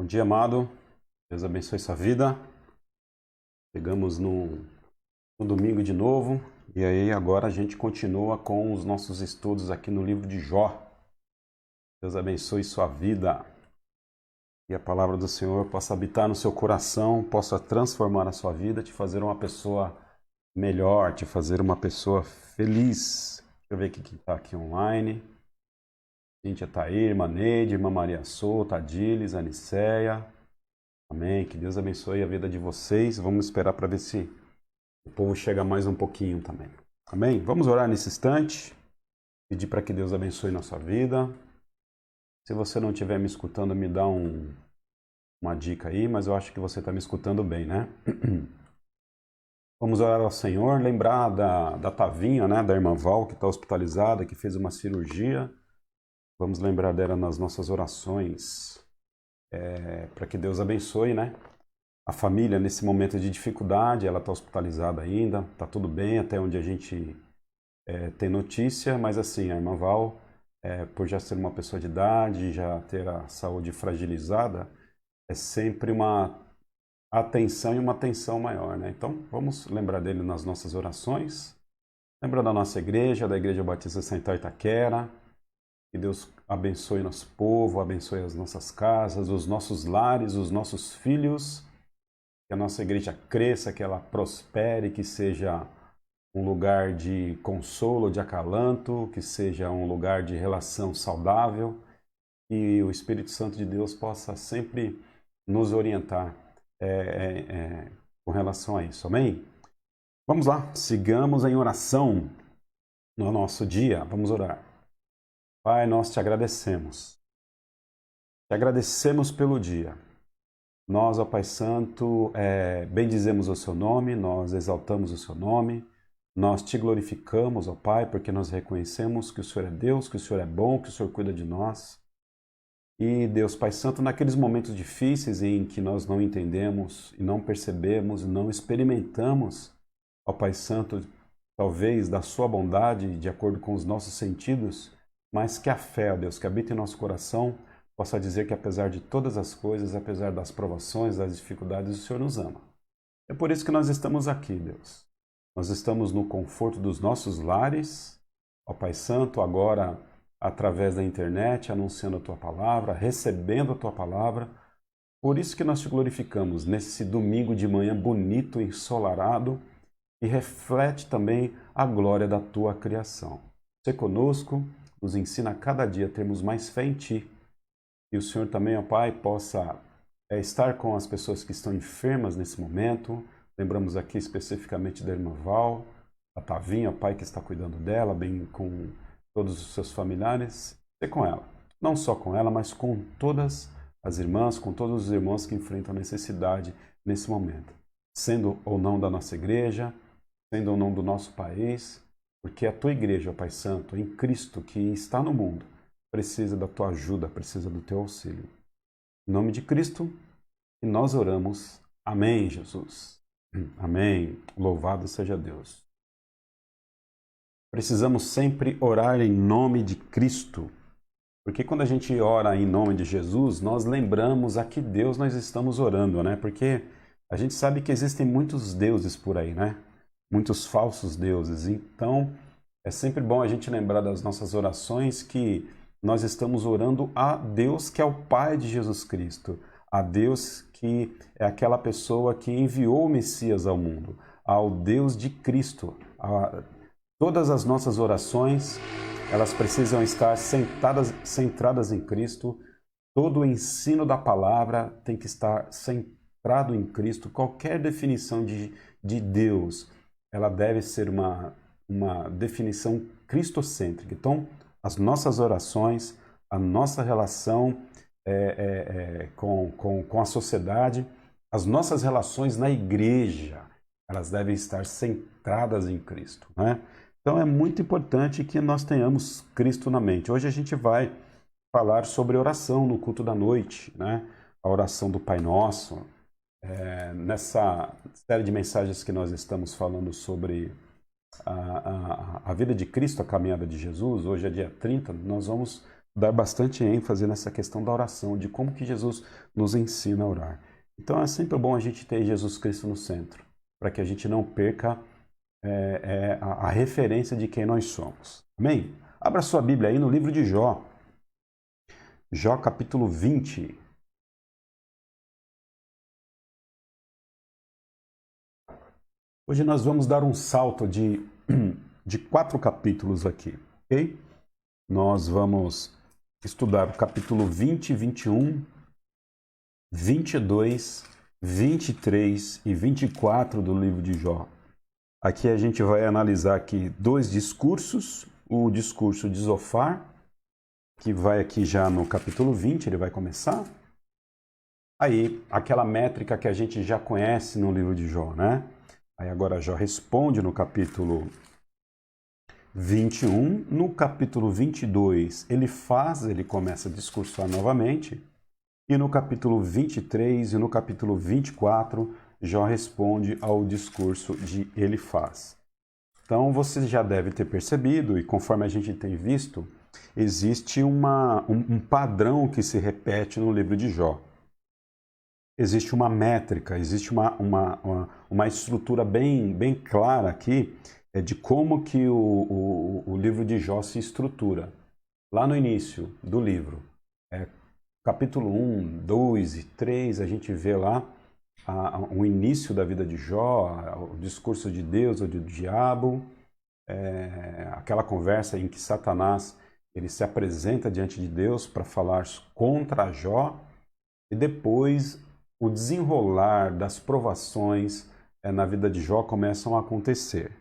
dia, amado. Deus abençoe sua vida. Chegamos no domingo de novo. E aí agora a gente continua com os nossos estudos aqui no livro de Jó. Deus abençoe sua vida. E a palavra do Senhor possa habitar no seu coração, possa transformar a sua vida, te fazer uma pessoa melhor, te fazer uma pessoa feliz. Deixa eu ver quem está aqui online. Cíntia está aí, irmã Neide, irmã Maria Souza, Adilis, Aniceia. Amém. Que Deus abençoe a vida de vocês. Vamos esperar para ver se o povo chega mais um pouquinho também. Amém? Vamos orar nesse instante. Pedir para que Deus abençoe nossa vida. Se você não estiver me escutando, me dá uma dica aí, mas eu acho que você está me escutando bem, né? Vamos orar ao Senhor. Lembrar da Tavinha, né? Da irmã Val, que está hospitalizada, que fez uma cirurgia. Vamos lembrar dela nas nossas orações. Para que Deus abençoe, né? A família nesse momento de dificuldade. Ela está hospitalizada ainda, está tudo bem até onde a gente tem notícia, mas assim, a irmã Val, por já ser uma pessoa de idade, já ter a saúde fragilizada, é sempre uma atenção e uma atenção maior, né? Então, vamos lembrar dele nas nossas orações. Lembra da nossa igreja, da Igreja Batista Central Itaquera. Que Deus abençoe nosso povo, abençoe as nossas casas, os nossos lares, os nossos filhos. Que a nossa igreja cresça, que ela prospere, que seja um lugar de consolo, de acalanto, que seja um lugar de relação saudável. E o Espírito Santo de Deus possa sempre nos orientar com relação a isso. Amém? Vamos lá, sigamos em oração no nosso dia. Vamos orar. Pai, nós te agradecemos. Te agradecemos pelo dia. Nós, ó Pai Santo, bendizemos o seu nome, nós exaltamos o seu nome, nós te glorificamos, ó Pai, porque nós reconhecemos que o Senhor é Deus, que o Senhor é bom, que o Senhor cuida de nós. E Deus, Pai Santo, naqueles momentos difíceis em que nós não entendemos e não percebemos, não experimentamos, ó Pai Santo, talvez da sua bondade, de acordo com os nossos sentidos, mas que a fé, ó Deus, que habita em nosso coração, possa dizer que apesar de todas as coisas, apesar das provações, das dificuldades, o Senhor nos ama. É por isso que nós estamos aqui, Deus. Nós estamos no conforto dos nossos lares, ó Pai Santo, agora através da internet, anunciando a Tua Palavra, recebendo a Tua Palavra. Por isso que nós te glorificamos nesse domingo de manhã bonito, ensolarado, e reflete também a glória da Tua criação. Ser conosco, nos ensina a cada dia a termos mais fé em Ti. E o Senhor também, ó Pai, possa estar com as pessoas que estão enfermas nesse momento. Lembramos aqui especificamente da irmã Val, a Tavinha, ó Pai, que está cuidando dela, bem com todos os seus familiares. E com ela. Não só com ela, mas com todas as irmãs, com todos os irmãos que enfrentam necessidade nesse momento. Sendo ou não da nossa igreja, sendo ou não do nosso país, porque a Tua igreja, ó Pai Santo, em Cristo, que está no mundo, precisa da Tua ajuda, precisa do Teu auxílio. Em nome de Cristo, que nós oramos. Amém, Jesus. Amém. Louvado seja Deus. Precisamos sempre orar em nome de Cristo, porque quando a gente ora em nome de Jesus, nós lembramos a que Deus nós estamos orando, né? Porque a gente sabe que existem muitos deuses por aí, né? Muitos falsos deuses. Então, é sempre bom a gente lembrar das nossas orações que nós estamos orando a Deus que é o Pai de Jesus Cristo, a Deus que é aquela pessoa que enviou o Messias ao mundo, ao Deus de Cristo. Todas as nossas orações, elas precisam estar centradas em Cristo. Todo o ensino da palavra tem que estar centrado em Cristo. Qualquer definição de Deus, ela deve ser uma definição cristocêntrica. Então, as nossas orações, a nossa relação com a sociedade, as nossas relações na igreja, elas devem estar centradas em Cristo, né? Então é muito importante que nós tenhamos Cristo na mente. Hoje a gente vai falar sobre oração no culto da noite, né? A oração do Pai Nosso. Nessa série de mensagens que nós estamos falando sobre a vida de Cristo, a caminhada de Jesus, hoje é dia 30, nós vamos dar bastante ênfase nessa questão da oração, de como que Jesus nos ensina a orar. Então é sempre bom a gente ter Jesus Cristo no centro, para que a gente não perca a referência de quem nós somos. Amém? Abra sua Bíblia aí no livro de Jó. Jó capítulo 20. Hoje nós vamos dar um salto de 4 capítulos aqui, ok? Nós vamos estudar o capítulo 20, 21, 22, 23 e 24 do livro de Jó. Aqui a gente vai analisar aqui 2 discursos, o discurso de Zofar, que vai aqui já no capítulo 20, ele vai começar. Aí, aquela métrica que a gente já conhece no livro de Jó, né? Aí agora Jó responde no capítulo 21. No capítulo 22, ele começa a discursar novamente. E no capítulo 23 e no capítulo 24, Jó responde ao discurso de Elifaz. Então, você já deve ter percebido, e conforme a gente tem visto, existe um padrão que se repete no livro de Jó. Existe uma métrica, existe uma estrutura bem clara aqui de como que o livro de Jó se estrutura. Lá no início do livro, capítulo 1, 2 e 3, a gente vê lá o início da vida de Jó, o discurso de Deus ou do diabo, aquela conversa em que Satanás ele se apresenta diante de Deus para falar contra Jó, e depois o desenrolar das provações na vida de Jó começam a acontecer.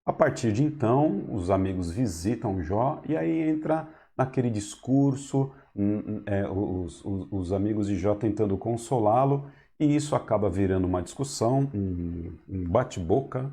A partir de então, os amigos visitam Jó e aí entra naquele discurso, os amigos de Jó tentando consolá-lo, e isso acaba virando uma discussão, um bate-boca,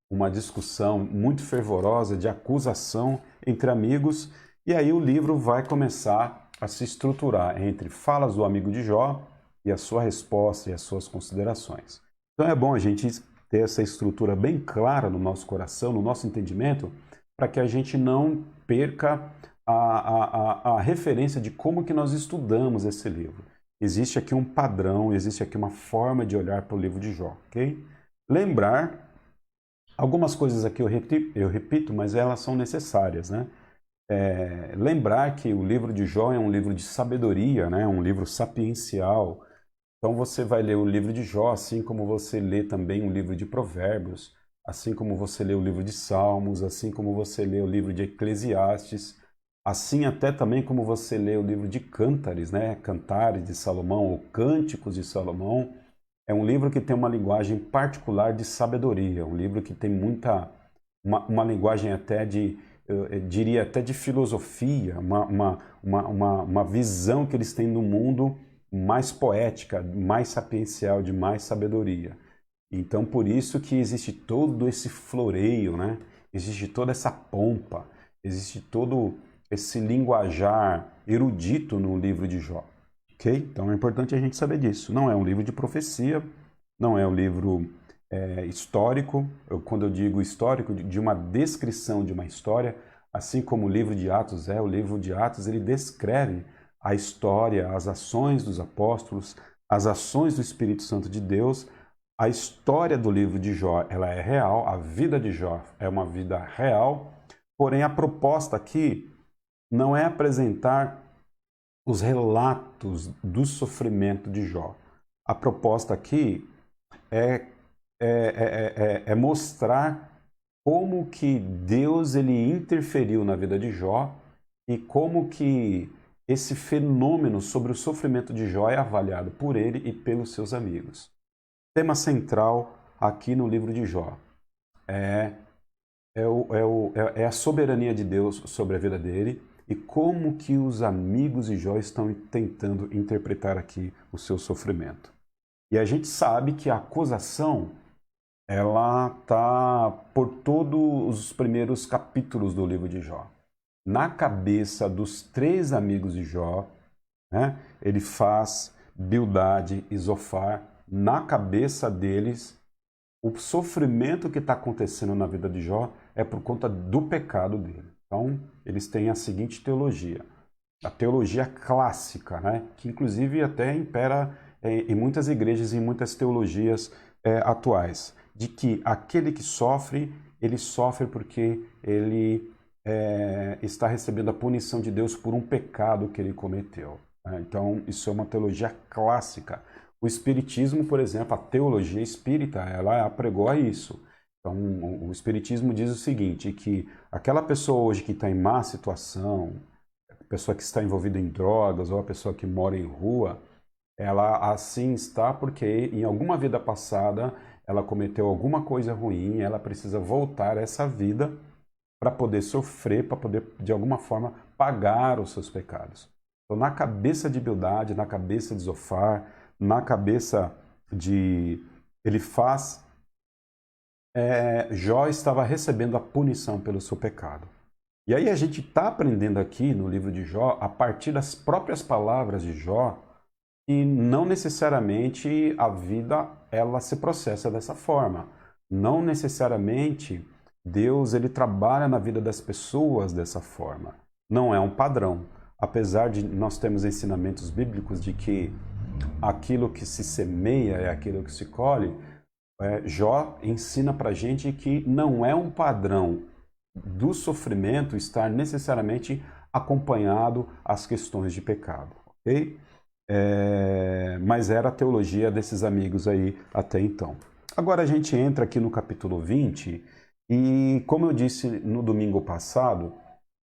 uma discussão muito fervorosa de acusação entre amigos, e aí o livro vai começar a se estruturar entre falas do amigo de Jó e a sua resposta e as suas considerações. Então é bom a gente ter essa estrutura bem clara no nosso coração, no nosso entendimento, para que a gente não perca a referência de como que nós estudamos esse livro. Existe aqui um padrão, existe aqui uma forma de olhar para o livro de Jó, ok? Lembrar, algumas coisas aqui eu repito, mas elas são necessárias, né? Lembrar que o livro de Jó é um livro de sabedoria, né? Um livro sapiencial. Então você vai ler o livro de Jó, assim como você lê também o livro de Provérbios, assim como você lê o livro de Salmos, assim como você lê o livro de Eclesiastes, assim até também como você lê o livro de Cântares, né? Cantares de Salomão ou Cânticos de Salomão. É um livro que tem uma linguagem particular de sabedoria, um livro que tem uma linguagem até eu diria até de filosofia, uma visão que eles têm do mundo mais poética, mais sapiencial, de mais sabedoria. Então, por isso que existe todo esse floreio, né? Existe toda essa pompa, existe todo esse linguajar erudito no livro de Jó. Ok? Então é importante a gente saber disso. Não é um livro de profecia, não é um livro histórico. Quando eu digo histórico, de uma descrição de uma história, assim como o livro de Atos o livro de Atos ele descreve a história, as ações dos apóstolos, as ações do Espírito Santo de Deus. A história do livro de Jó, ela é real, a vida de Jó é uma vida real, porém a proposta aqui não é apresentar os relatos do sofrimento de Jó. A proposta aqui é mostrar como que Deus ele interferiu na vida de Jó e como que esse fenômeno sobre o sofrimento de Jó é avaliado por ele e pelos seus amigos. Tema central aqui no livro de Jó é a soberania de Deus sobre a vida dele e como que os amigos de Jó estão tentando interpretar aqui o seu sofrimento. E a gente sabe que a acusação ela está por todos os primeiros capítulos do livro de Jó. Na cabeça dos 3 amigos de Jó, né, Elifaz, Bildade e Zofar, na cabeça deles, o sofrimento que está acontecendo na vida de Jó é por conta do pecado dele. Então, eles têm a seguinte teologia. a teologia clássica, né? Que inclusive até impera em muitas igrejas e em muitas teologias atuais, de que aquele que sofre, ele sofre porque ele está recebendo a punição de Deus por um pecado que ele cometeu. Né? Então, isso é uma teologia clássica. O Espiritismo, por exemplo, a teologia espírita, ela apregou a isso. Então, o Espiritismo diz o seguinte, que aquela pessoa hoje que está em má situação, a pessoa que está envolvida em drogas ou a pessoa que mora em rua, ela assim está porque em alguma vida passada ela cometeu alguma coisa ruim, ela precisa voltar a essa vida para poder sofrer, para poder de alguma forma pagar os seus pecados. Então, na cabeça de Bildade, na cabeça de Zofar, na cabeça de Elifaz, Jó estava recebendo a punição pelo seu pecado. E aí a gente está aprendendo aqui no livro de Jó, a partir das próprias palavras de Jó, que não necessariamente a vida ela se processa dessa forma. Não necessariamente Deus ele trabalha na vida das pessoas dessa forma. Não é um padrão. Apesar de nós termos ensinamentos bíblicos de que aquilo que se semeia é aquilo que se colhe, Jó ensina para a gente que não é um padrão do sofrimento estar necessariamente acompanhado às questões de pecado, ok? Mas era a teologia desses amigos aí até então. Agora a gente entra aqui no capítulo 20 e, como eu disse no domingo passado,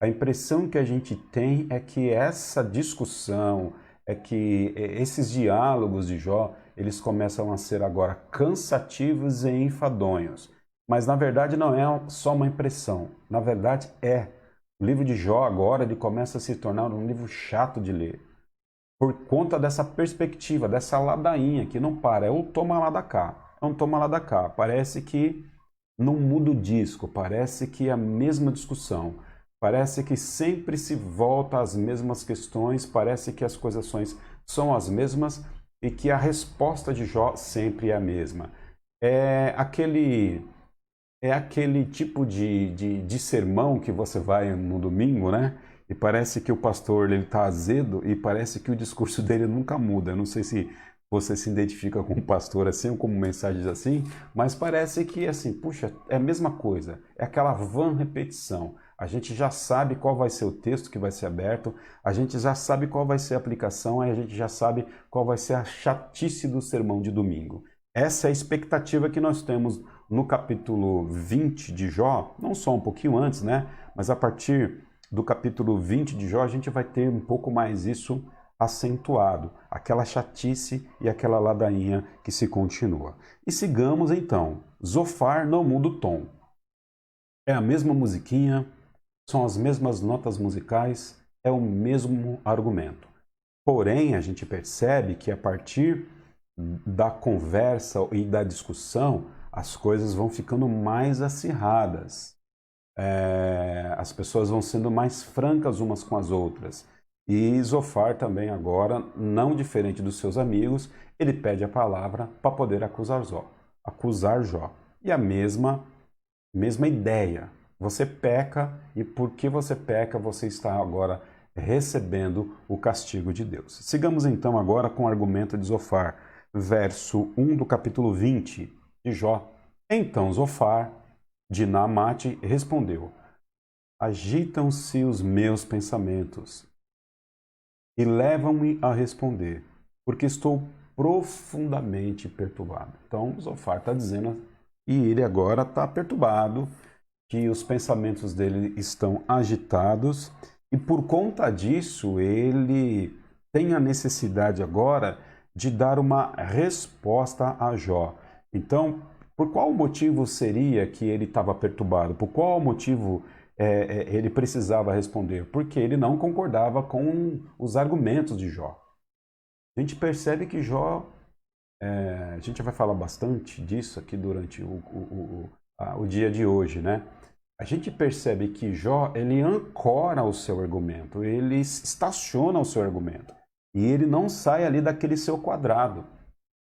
a impressão que a gente tem é que essa discussão, é que esses diálogos de Jó, eles começam a ser agora cansativos e enfadonhos. Mas na verdade não é só uma impressão, na verdade é. O livro de Jó agora ele começa a se tornar um livro chato de ler. Por conta dessa perspectiva, dessa ladainha que não para, é um toma lá da cá, é um toma lá da cá. Parece que não muda o disco, parece que é a mesma discussão, parece que sempre se volta às mesmas questões, parece que as acusações são as mesmas e que a resposta de Jó sempre é a mesma. É aquele tipo de sermão que você vai no domingo, né? E parece que o pastor ele está azedo e parece que o discurso dele nunca muda. Eu não sei se você se identifica com o pastor assim ou como mensagens assim, mas parece que assim, puxa, é a mesma coisa. É aquela vã repetição. A gente já sabe qual vai ser o texto que vai ser aberto, a gente já sabe qual vai ser a aplicação, a gente já sabe qual vai ser a chatice do sermão de domingo. Essa é a expectativa que nós temos no capítulo 20 de Jó, não só um pouquinho antes, né? Mas a partir do capítulo 20 de Jó, a gente vai ter um pouco mais isso acentuado, aquela chatice e aquela ladainha que se continua. E sigamos então. Zofar não muda o tom. É a mesma musiquinha, são as mesmas notas musicais, é o mesmo argumento. Porém, a gente percebe que a partir da conversa e da discussão, as coisas vão ficando mais acirradas. As pessoas vão sendo mais francas umas com as outras. E Zofar também agora, não diferente dos seus amigos, ele pede a palavra para poder acusar Jó. E a mesma ideia. Você peca e porque você peca, você está agora recebendo o castigo de Deus. Sigamos então agora com o argumento de Zofar, verso 1 do capítulo 20 de Jó. Então Zofar de Naamate respondeu: agitam-se os meus pensamentos e levam-me a responder, porque estou profundamente perturbado. Então, Zofar está dizendo, e ele agora está perturbado, que os pensamentos dele estão agitados, e por conta disso, ele tem a necessidade agora de dar uma resposta a Jó. Então, por qual motivo seria que ele estava perturbado? Por qual motivo ele precisava responder? Porque ele não concordava com os argumentos de Jó. A gente percebe que Jó, a gente vai falar bastante disso aqui durante o dia de hoje, né? A gente percebe que Jó, ele ancora o seu argumento, ele estaciona o seu argumento. E ele não sai ali daquele seu quadrado.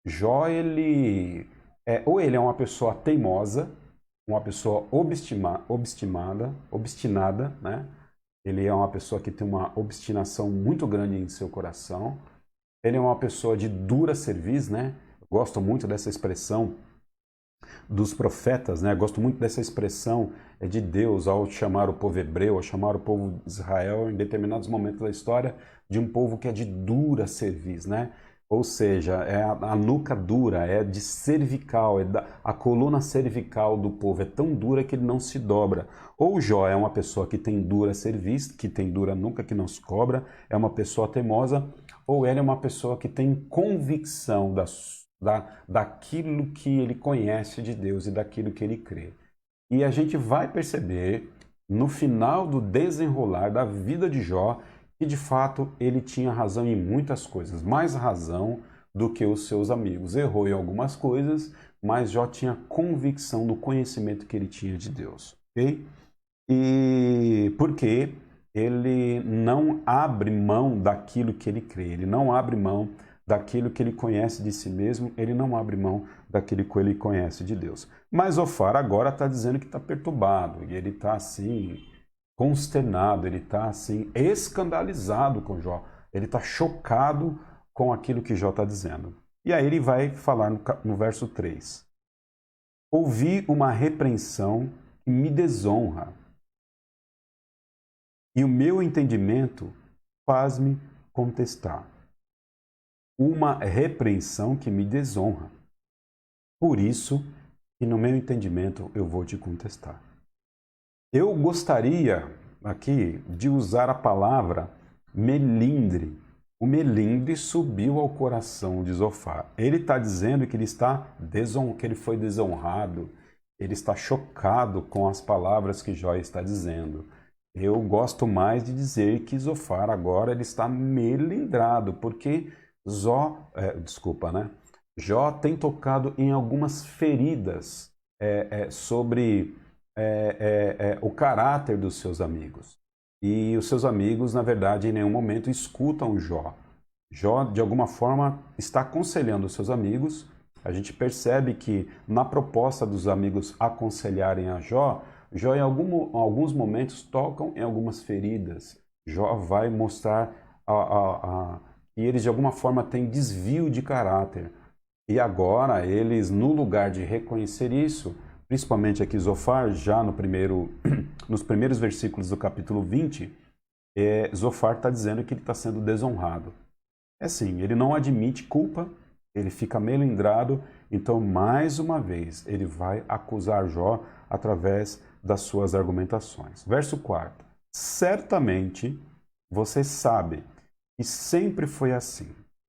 Jó, ou ele é uma pessoa teimosa, uma pessoa obstinada, né? ele é uma pessoa que tem uma obstinação muito grande em seu coração, ele é uma pessoa de dura cerviz, né? Eu gosto muito dessa expressão dos profetas, né? Eu gosto muito dessa expressão de Deus ao chamar o povo hebreu, ao chamar o povo de Israel em determinados momentos da história de um povo que é de dura cerviz, né? Ou seja, é a nuca dura, é de cervical, a coluna cervical do povo é tão dura que ele não se dobra. Ou Jó é uma pessoa que tem dura cerviz, que tem dura nuca, que não se cobra, é uma pessoa teimosa, ou ele é uma pessoa que tem convicção daquilo que ele conhece de Deus e daquilo que ele crê. E a gente vai perceber no final do desenrolar da vida de Jó que de fato ele tinha razão em muitas coisas, mais razão do que os seus amigos. Errou em algumas coisas, mas Jó tinha convicção do conhecimento que ele tinha de Deus, ok? E porque ele não abre mão daquilo que ele crê, ele não abre mão daquilo que ele conhece de si mesmo, ele não abre mão daquilo que ele conhece de Deus. Mas Zofar agora está dizendo que está perturbado, e ele está assim, consternado, ele está assim, escandalizado com Jó, ele está chocado com aquilo que Jó está dizendo. E aí ele vai falar no verso 3. Ouvi uma repreensão que me desonra, e o meu entendimento faz-me contestar. Uma repreensão que me desonra. Por isso que no meu entendimento eu vou te contestar. Eu gostaria aqui de usar a palavra melindre. O melindre subiu ao coração de Zofar. Ele está dizendo que que ele foi desonrado. Ele está chocado com as palavras que Jó está dizendo. Eu gosto mais de dizer que Zofar agora ele está melindrado, porque Jó tem tocado em algumas feridas sobre o caráter dos seus amigos. E os seus amigos, na verdade, em nenhum momento escutam Jó. Jó, de alguma forma, está aconselhando os seus amigos. A gente percebe que na proposta dos amigos aconselharem a Jó, Jó em alguns momentos tocam em algumas feridas. Jó vai mostrar que eles de alguma forma têm desvio de caráter. E agora eles, no lugar de reconhecer isso, principalmente aqui Zofar, já nos primeiros versículos do capítulo 20, Zofar está dizendo que ele está sendo desonrado. É assim, ele não admite culpa, ele fica melindrado, então mais uma vez ele vai acusar Jó através das suas argumentações. Verso 4. Certamente você sabe que sempre foi assim,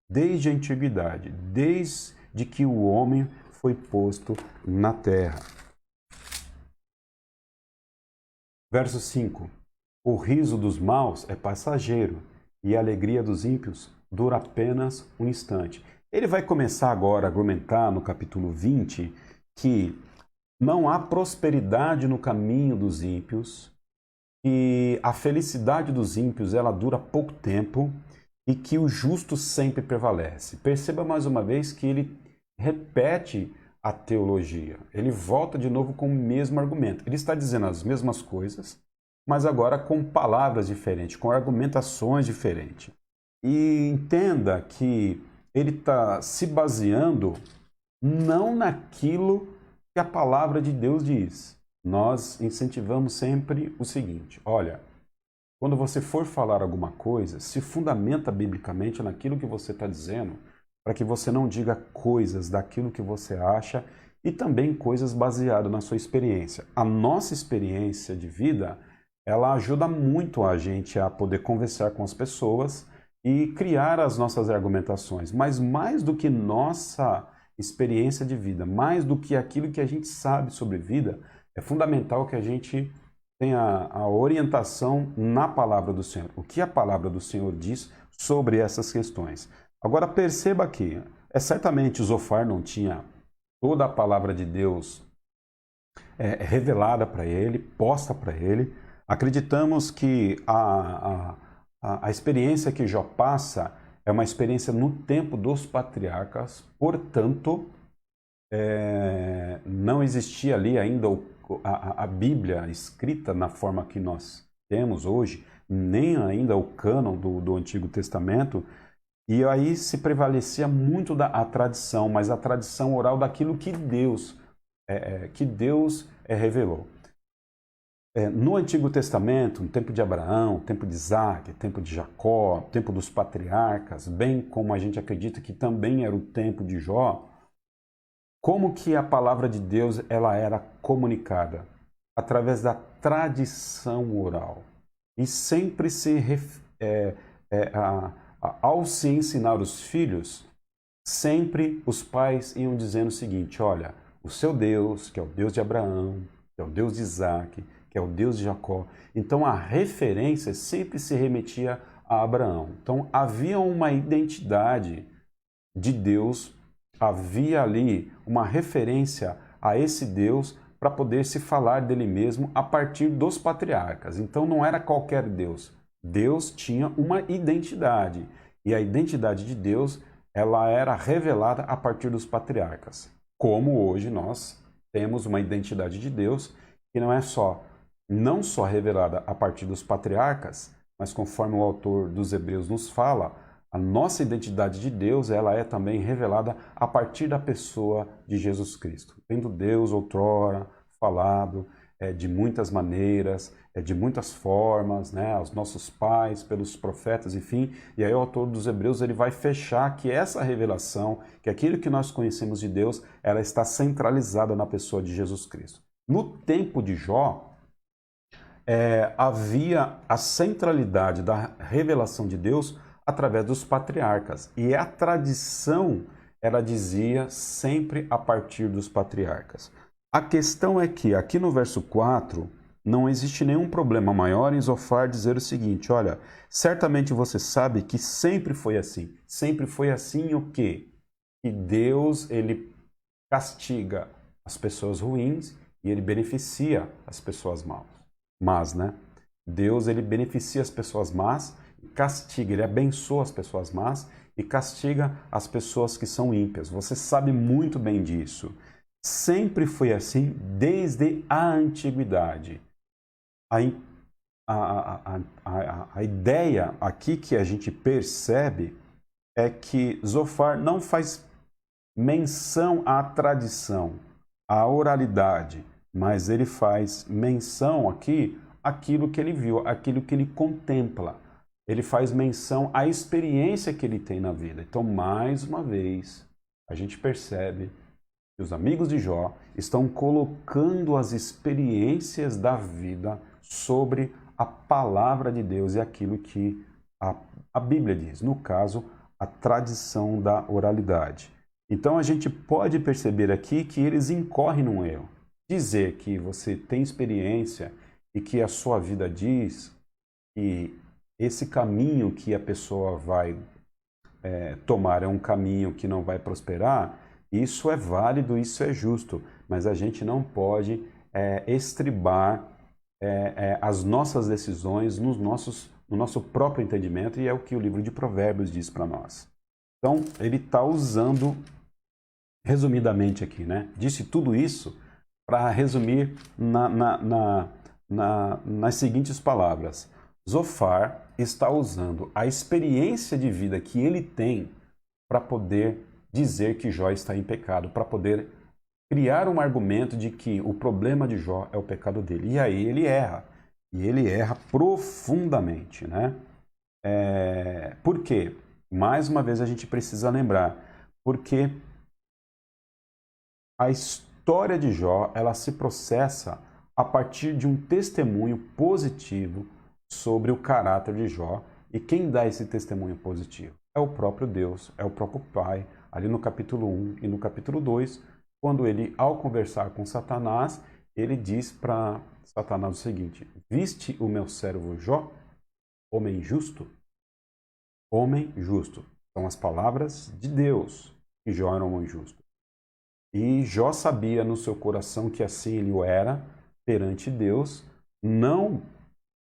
desde a antiguidade, desde que o homem foi posto na terra. Verso 5. O riso dos maus é passageiro e a alegria dos ímpios dura apenas um instante. Ele vai começar agora a argumentar no capítulo 20 que não há prosperidade no caminho dos ímpios, que a felicidade dos ímpios ela dura pouco tempo e que o justo sempre prevalece. Perceba mais uma vez que ele repete a teologia. Ele volta de novo com o mesmo argumento. Ele está dizendo as mesmas coisas, mas agora com palavras diferentes, com argumentações diferentes. E entenda que ele está se baseando não naquilo que a palavra de Deus diz. Nós incentivamos sempre o seguinte: olha, quando você for falar alguma coisa, se fundamenta biblicamente naquilo que você está dizendo, para que você não diga coisas daquilo que você acha e também coisas baseadas na sua experiência. A nossa experiência de vida, ela ajuda muito a gente a poder conversar com as pessoas e criar as nossas argumentações. Mas mais do que nossa experiência de vida, mais do que aquilo que a gente sabe sobre vida, é fundamental que a gente tenha a orientação na palavra do Senhor. O que a palavra do Senhor diz sobre essas questões. Agora perceba que certamente Zofar não tinha toda a palavra de Deus revelada para ele, posta para ele. Acreditamos que a experiência que Jó passa é uma experiência no tempo dos patriarcas, portanto, não existia ali ainda a Bíblia escrita na forma que nós temos hoje, nem ainda o cânon do Antigo Testamento, e aí se prevalecia muito a tradição, mas a tradição oral daquilo que Deus revelou. No Antigo Testamento, no tempo de Abraão, tempo de Isaac, tempo de Jacó, tempo dos patriarcas, bem como a gente acredita que também era o tempo de Jó, como que a palavra de Deus ela era comunicada? Através da tradição oral. E sempre ao se ensinar os filhos, sempre os pais iam dizendo o seguinte: olha, o seu Deus, que é o Deus de Abraão, que é o Deus de Isaac, que é o Deus de Jacó. Então a referência sempre se remetia a Abraão. Então havia uma identidade de Deus, havia ali uma referência a esse Deus para poder se falar dele mesmo a partir dos patriarcas. Então não era qualquer Deus. Deus tinha uma identidade. E a identidade de Deus, ela era revelada a partir dos patriarcas. Como hoje nós temos uma identidade de Deus que não só revelada a partir dos patriarcas, mas conforme o autor dos Hebreus nos fala, a nossa identidade de Deus, ela é também revelada a partir da pessoa de Jesus Cristo. Tendo Deus outrora falado de muitas maneiras, de muitas formas, né, aos nossos pais, pelos profetas, enfim. E aí o autor dos Hebreus ele vai fechar que essa revelação, que aquilo que nós conhecemos de Deus, ela está centralizada na pessoa de Jesus Cristo. No tempo de Jó, havia a centralidade da revelação de Deus através dos patriarcas. E a tradição, ela dizia sempre a partir dos patriarcas. A questão é que, aqui no verso 4, não existe nenhum problema maior em Zofar dizer o seguinte: olha, certamente você sabe que sempre foi assim. Sempre foi assim o quê? Que Deus, ele castiga as pessoas ruins e ele beneficia as pessoas más, né? Deus, ele beneficia as pessoas más, castiga, ele abençoa as pessoas más e castiga as pessoas que são ímpias. Você sabe muito bem disso. Sempre foi assim desde a antiguidade. A ideia aqui que a gente percebe é que Zofar não faz menção à tradição, à oralidade, mas ele faz menção aqui àquilo que ele viu, àquilo que ele contempla. Ele faz menção à experiência que ele tem na vida. Então, mais uma vez, a gente percebe que os amigos de Jó estão colocando as experiências da vida sobre a palavra de Deus e aquilo que a Bíblia diz, no caso, a tradição da oralidade. Então, a gente pode perceber aqui que eles incorrem num erro. Dizer que você tem experiência e que a sua vida diz que esse caminho que a pessoa vai tomar é um caminho que não vai prosperar, isso é válido, isso é justo, mas a gente não pode estribar as nossas decisões no nosso próprio entendimento, e é o que o livro de Provérbios diz para nós. Então, ele está usando, resumidamente aqui, né? Disse tudo isso para resumir nas seguintes palavras. Zofar está usando a experiência de vida que ele tem para poder dizer que Jó está em pecado, para poder criar um argumento de que o problema de Jó é o pecado dele. E aí ele erra. E ele erra profundamente, né? Por quê? Mais uma vez a gente precisa lembrar. Porque a história de Jó, ela se processa a partir de um testemunho positivo sobre o caráter de Jó. E quem dá esse testemunho positivo? É o próprio Deus, é o próprio Pai, ali no capítulo 1 e no capítulo 2, quando ele, ao conversar com Satanás, ele diz para Satanás o seguinte: viste o meu servo Jó, homem justo? Homem justo. São as palavras de Deus, que Jó era um homem justo. E Jó sabia no seu coração que assim ele o era perante Deus, não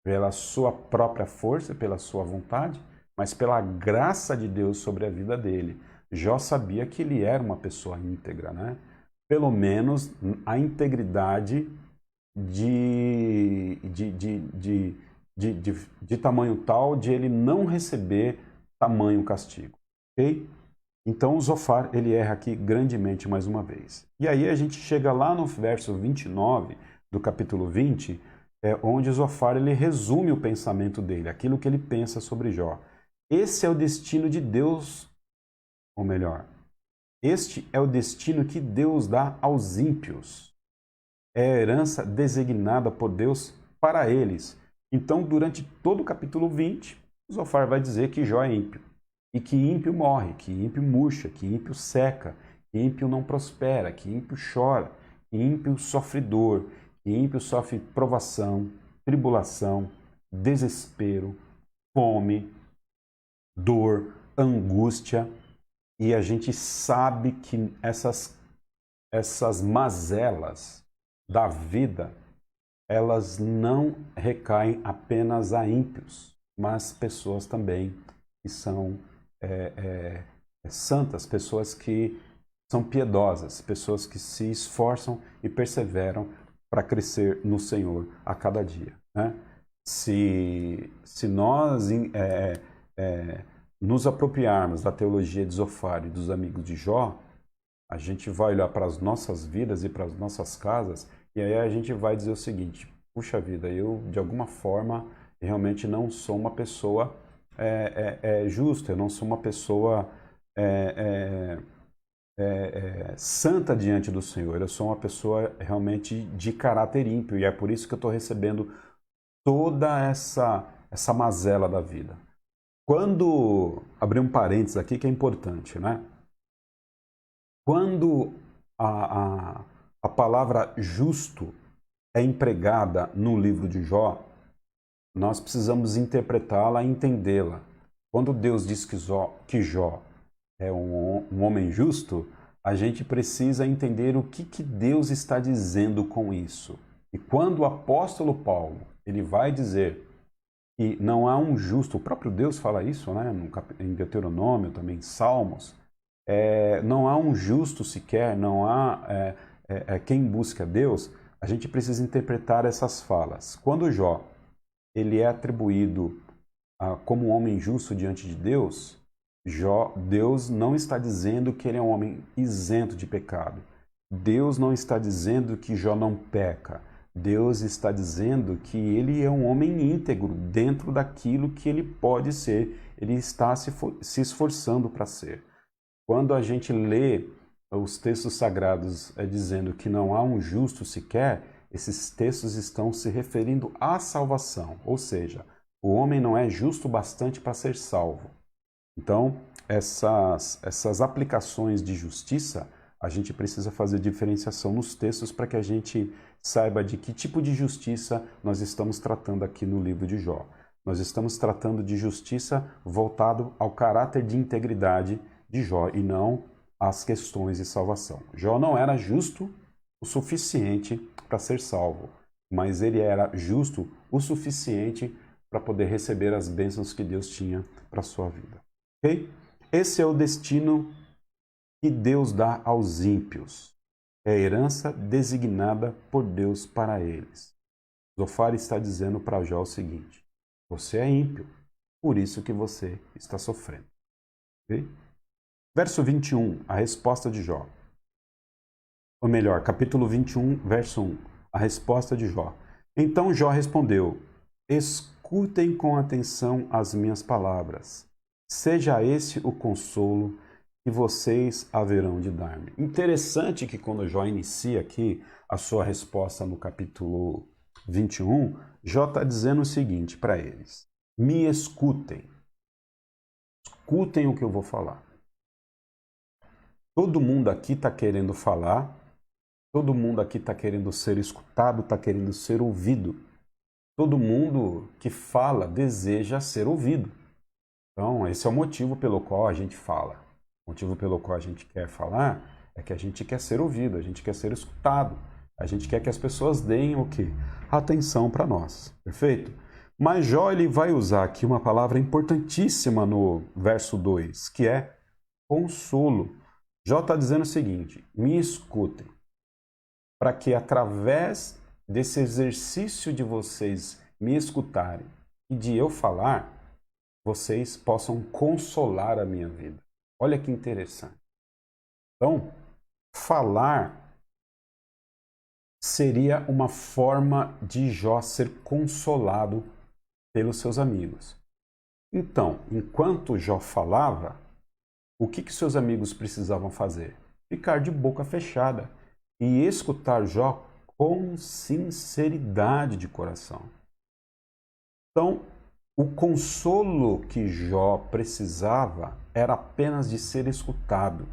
pela sua própria força, pela sua vontade, mas pela graça de Deus sobre a vida dele. Jó sabia que ele era uma pessoa íntegra, né? Pelo menos a integridade de de tamanho tal de ele não receber tamanho castigo. Ok? Então o Zofar, ele erra aqui grandemente mais uma vez. E aí a gente chega lá no verso 29 do capítulo 20, onde Zofar ele resume o pensamento dele, aquilo que ele pensa sobre Jó. Esse é o destino de Deus, ou melhor, este é o destino que Deus dá aos ímpios. É a herança designada por Deus para eles. Então, durante todo o capítulo 20, Zofar vai dizer que Jó é ímpio. E que ímpio morre, que ímpio murcha, que ímpio seca, que ímpio não prospera, que ímpio chora, que ímpio sofre dor, que ímpio sofre provação, tribulação, desespero, fome, dor, angústia. E a gente sabe que essas mazelas da vida, elas não recaem apenas a ímpios, mas pessoas também que são santas, pessoas que são piedosas, pessoas que se esforçam e perseveram para crescer no Senhor a cada dia. Né? Se nós nos apropriarmos da teologia de Zofar e dos amigos de Jó, a gente vai olhar para as nossas vidas e para as nossas casas e aí a gente vai dizer o seguinte: puxa vida, eu de alguma forma realmente não sou uma pessoa justa, eu não sou uma pessoa santa diante do Senhor, eu sou uma pessoa realmente de caráter ímpio e é por isso que eu estou recebendo toda essa mazela da vida. Quando, abrir um parênteses aqui que é importante, né? Quando a palavra justo é empregada no livro de Jó, nós precisamos interpretá-la e entendê-la. Quando Deus diz que Jó é um homem justo, a gente precisa entender o que Deus está dizendo com isso. E quando o apóstolo Paulo ele vai dizer que não há um justo, o próprio Deus fala isso, né? Em Deuteronômio, também em Salmos, não há um justo sequer, não há quem busque a Deus, a gente precisa interpretar essas falas. Quando Jó ele é atribuído como um homem justo diante de Deus, Deus não está dizendo que ele é um homem isento de pecado. Deus não está dizendo que Jó não peca. Deus está dizendo que ele é um homem íntegro dentro daquilo que ele pode ser. Ele está se esforçando para ser. Quando a gente lê os textos sagrados dizendo que não há um justo sequer, esses textos estão se referindo à salvação. Ou seja, o homem não é justo bastante para ser salvo. Então, essas aplicações de justiça, a gente precisa fazer diferenciação nos textos para que a gente saiba de que tipo de justiça nós estamos tratando aqui no livro de Jó. Nós estamos tratando de justiça voltado ao caráter de integridade de Jó e não às questões de salvação. Jó não era justo o suficiente para ser salvo, mas ele era justo o suficiente para poder receber as bênçãos que Deus tinha para a sua vida. Ok? Esse é o destino que Deus dá aos ímpios. É a herança designada por Deus para eles. Zofar está dizendo para Jó o seguinte: você é ímpio, por isso que você está sofrendo. Okay? Verso 21, a resposta de Jó. Ou melhor, capítulo 21, verso 1, a resposta de Jó. Então Jó respondeu: escutem com atenção as minhas palavras. Seja esse o consolo que vocês haverão de dar-me. Interessante que quando Jó inicia aqui a sua resposta no capítulo 21, Jó está dizendo o seguinte para eles: me escutem. Escutem o que eu vou falar. Todo mundo aqui está querendo falar, todo mundo aqui está querendo ser escutado, está querendo ser ouvido. Todo mundo que fala deseja ser ouvido. Então, esse é o motivo pelo qual a gente fala. O motivo pelo qual a gente quer falar é que a gente quer ser ouvido, a gente quer ser escutado. A gente quer que as pessoas deem o quê? Atenção para nós. Perfeito? Mas Jó ele vai usar aqui uma palavra importantíssima no verso 2, que é consolo. Jó está dizendo o seguinte: me escutem, para que através desse exercício de vocês me escutarem, e de eu falar, vocês possam consolar a minha vida. Olha que interessante. Então, falar seria uma forma de Jó ser consolado pelos seus amigos. Então, enquanto Jó falava, o que seus amigos precisavam fazer? Ficar de boca fechada e escutar Jó com sinceridade de coração. Então, o consolo que Jó precisava era apenas de ser escutado.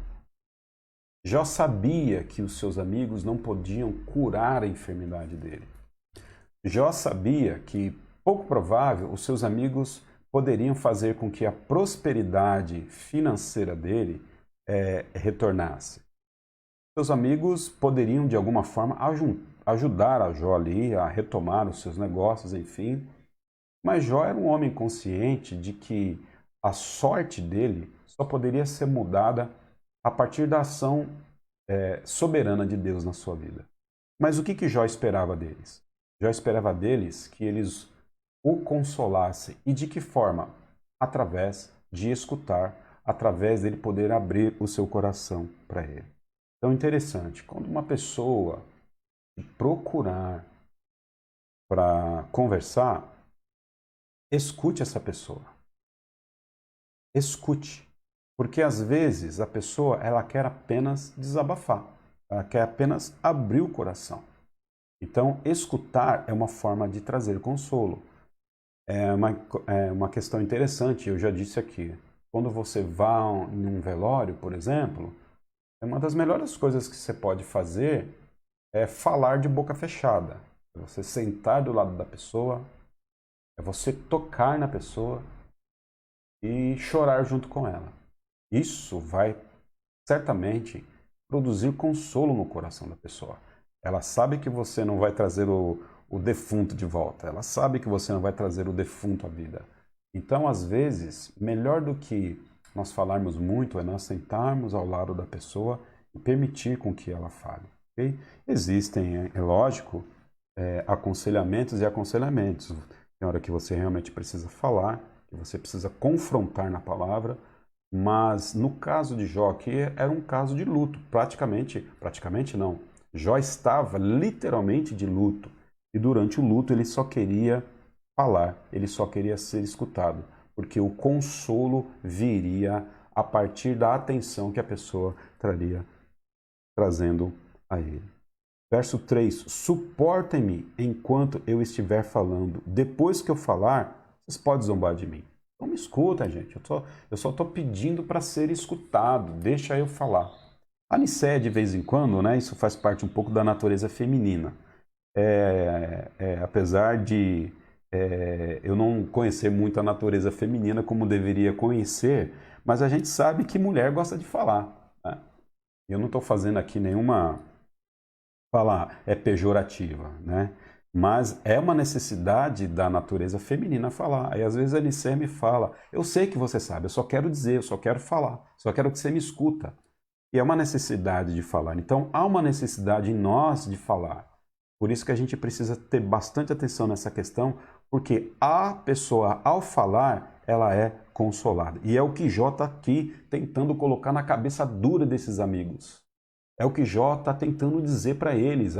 Jó sabia que os seus amigos não podiam curar a enfermidade dele. Jó sabia que, pouco provável, os seus amigos poderiam fazer com que a prosperidade financeira dele retornasse. Seus amigos poderiam, de alguma forma, ajudar a Jó ali a retomar os seus negócios, enfim. Mas Jó era um homem consciente de que a sorte dele só poderia ser mudada a partir da ação soberana de Deus na sua vida. Mas o que Jó esperava deles? Jó esperava deles que eles o consolassem. E de que forma? Através de escutar, através dele poder abrir o seu coração para ele. Então, interessante, quando uma pessoa procurar para conversar, escute essa pessoa. Escute. Porque às vezes a pessoa ela quer apenas desabafar. Ela quer apenas abrir o coração. Então, escutar é uma forma de trazer consolo. É uma questão interessante, eu já disse aqui. Quando você vai em um velório, por exemplo, uma das melhores coisas que você pode fazer é falar de boca fechada. É você sentar do lado da pessoa, é você tocar na pessoa e chorar junto com ela. Isso vai certamente produzir consolo no coração da pessoa. Ela sabe que você não vai trazer o defunto de volta. Ela sabe que você não vai trazer o defunto à vida. Então, às vezes, melhor do que nós falarmos muito é nós sentarmos ao lado da pessoa e permitir com que ela fale. Okay? Existem, é lógico, aconselhamentos e aconselhamentos. Tem hora que você realmente precisa falar, que você precisa confrontar na palavra, mas no caso de Jó aqui era um caso de luto. Praticamente não. Jó estava literalmente de luto. E durante o luto ele só queria falar, ele só queria ser escutado, porque o consolo viria a partir da atenção que a pessoa traria trazendo a ele. Verso 3: suportem-me enquanto eu estiver falando. Depois que eu falar, vocês podem zombar de mim. Então me escuta, gente. Eu só estou pedindo para ser escutado. Deixa eu falar. A Nicéia, de vez em quando, né, isso faz parte um pouco da natureza feminina. Apesar de eu não conhecer muito a natureza feminina como deveria conhecer, mas a gente sabe que mulher gosta de falar. Né? Eu não estou fazendo aqui nenhuma fala pejorativa, né? Mas é uma necessidade da natureza feminina falar. Aí às vezes a Nicéia me fala, eu sei que você sabe, eu só quero dizer, eu só quero falar, só quero que você me escuta. E é uma necessidade de falar. Então há uma necessidade em nós de falar. Por isso que a gente precisa ter bastante atenção nessa questão, porque a pessoa, ao falar, ela é consolada. E é o que Jó está aqui tentando colocar na cabeça dura desses amigos. É o que Jó está tentando dizer para eles.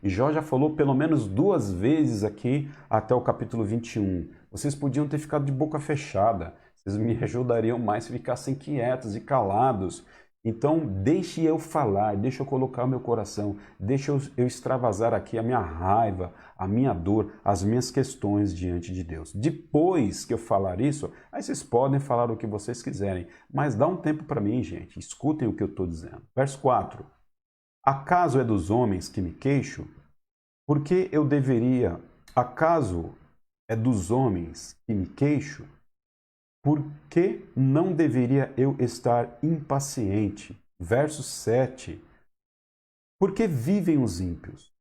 E Jó já falou pelo menos 2 vezes aqui até o capítulo 21. Vocês podiam ter ficado de boca fechada. Vocês me ajudariam mais se ficassem quietos e calados. Então, deixe eu falar, deixe eu colocar o meu coração, deixe eu extravasar aqui a minha raiva, a minha dor, as minhas questões diante de Deus. Depois que eu falar isso, aí vocês podem falar o que vocês quiserem, mas dá um tempo para mim, gente, escutem o que eu estou dizendo. Verso 4. Acaso é dos homens que me queixo? Por que eu deveria? Acaso é dos homens que me queixo? Por que não deveria eu estar impaciente? Verso 7. Por que vivem os ímpios?